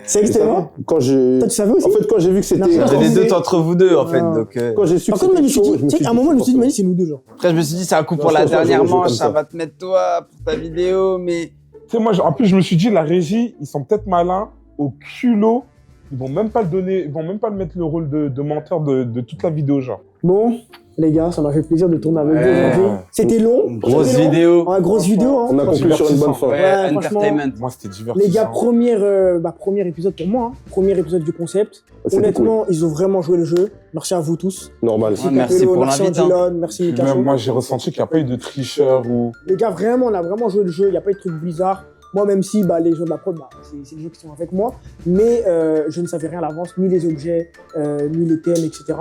C'est extrêmement. Quand j'ai. Toi, tu savais aussi? En fait, quand j'ai vu que c'était. Non, Il y avait des c'est- doutes entre vous deux, en fait. Ah. Donc, Quand j'ai su que Par contre, moi, je me suis chaud, dit, tu sais qu'à un moment, je me suis dit, Mani, c'est nous deux, genre. Après, je me suis dit, c'est un coup Non, pour la je pense pas, dernière j'aurais joué manche. comme Ça ça. va te mettre toi pour ta vidéo, mais. Tu sais, moi, en plus, je me suis dit, la régie, ils sont peut-être malins, au culot. Ils vont même pas le donner, ils vont même pas le mettre le rôle de menteur de toute la vidéo, genre. Bon, les gars, ça m'a fait plaisir de tourner avec vous Ouais. aujourd'hui. C'était long. Une grosse C'était long. vidéo. Ouais, grosse vidéo, hein. On a conclu sur une bonne fin. Ouais, Ouais, franchement. entertainment. Moi, c'était divertissant. Les gars, premier épisode pour moi, hein. Premier épisode du concept. C'était Honnêtement, ils ont vraiment joué le jeu. Merci à vous tous. Normal. Ouais, merci Capello, pour merci l'invite, hein. Angilon, merci Puis Mikacho. même moi, j'ai ressenti qu'il n'y a pas eu de tricheur ou. Les gars, vraiment, on a vraiment joué le jeu. Il n'y a pas eu de trucs bizarres. Moi, même si les gens de la prod, c'est les gens qui sont avec moi. Mais je ne savais rien à l'avance, ni les objets, ni les thèmes, etc.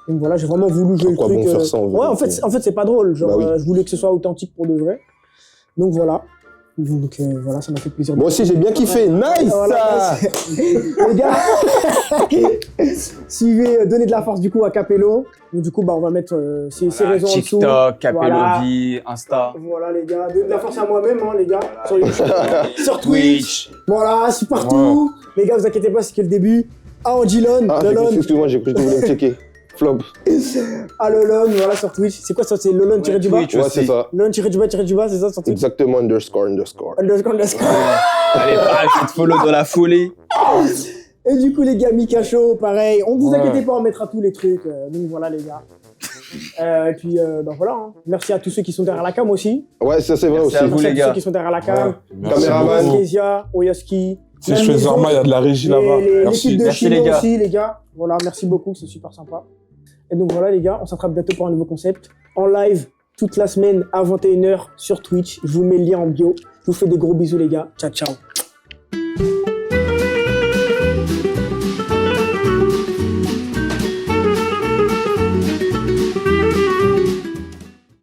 Donc voilà, j'ai vraiment voulu jouer À quoi le truc. bon faire ça, en Ouais, vérité en fait, c'est pas drôle. Genre, Bah oui. je voulais que ce soit authentique pour de vrai. Donc voilà. Donc voilà, ça m'a fait plaisir. Moi aussi, j'ai bien kiffé. Nice! Voilà, ça. les gars, suivez, donnez de la force du coup à Capello. Donc du coup, on va mettre ses réseaux en dessous. TikTok, Voilà. Capellovi, Insta. Voilà les gars, donnez de la force à moi-même, hein, les gars. Sur YouTube, sur Twitch. Voilà, c'est partout. Les gars, vous inquiétez pas, c'est que le début. À Angilon, Ah, Lolon, excuse-moi, j'ai cru que tu voulais me checker. Flop. à Lolon, voilà sur Twitch. C'est quoi ça? C'est Lolon tiré du bas? Twitch. Ouais, c'est ça. Lolon tiré du bas, c'est ça sur Twitch? Exactement, underscore. Underscore. Allez, pas, je vais te follow dans la folie. Et du coup, les gars, Mikacho, pareil. On vous Ouais. inquiétez pas, on mettra tous les trucs. Donc voilà, les gars. Et puis, voilà. Hein. Merci à tous ceux qui sont derrière la cam aussi. Ouais, ça c'est vrai Merci aussi. à vous, Merci à les tous gars. ceux qui sont derrière la cam. Merci Caméraman. beaucoup. Kezia, Oyaski. Si je fais Zarma, il y a de la régie là-bas. Merci. L'équipe de Merci, Chino les gars. aussi, les gars. Voilà, merci beaucoup, c'est super sympa. Et donc voilà, les gars, on s'attrape bientôt pour un nouveau concept. En live, toute la semaine à 21h sur Twitch. Je vous mets le lien en bio. Je vous fais des gros bisous, les gars. Ciao, ciao.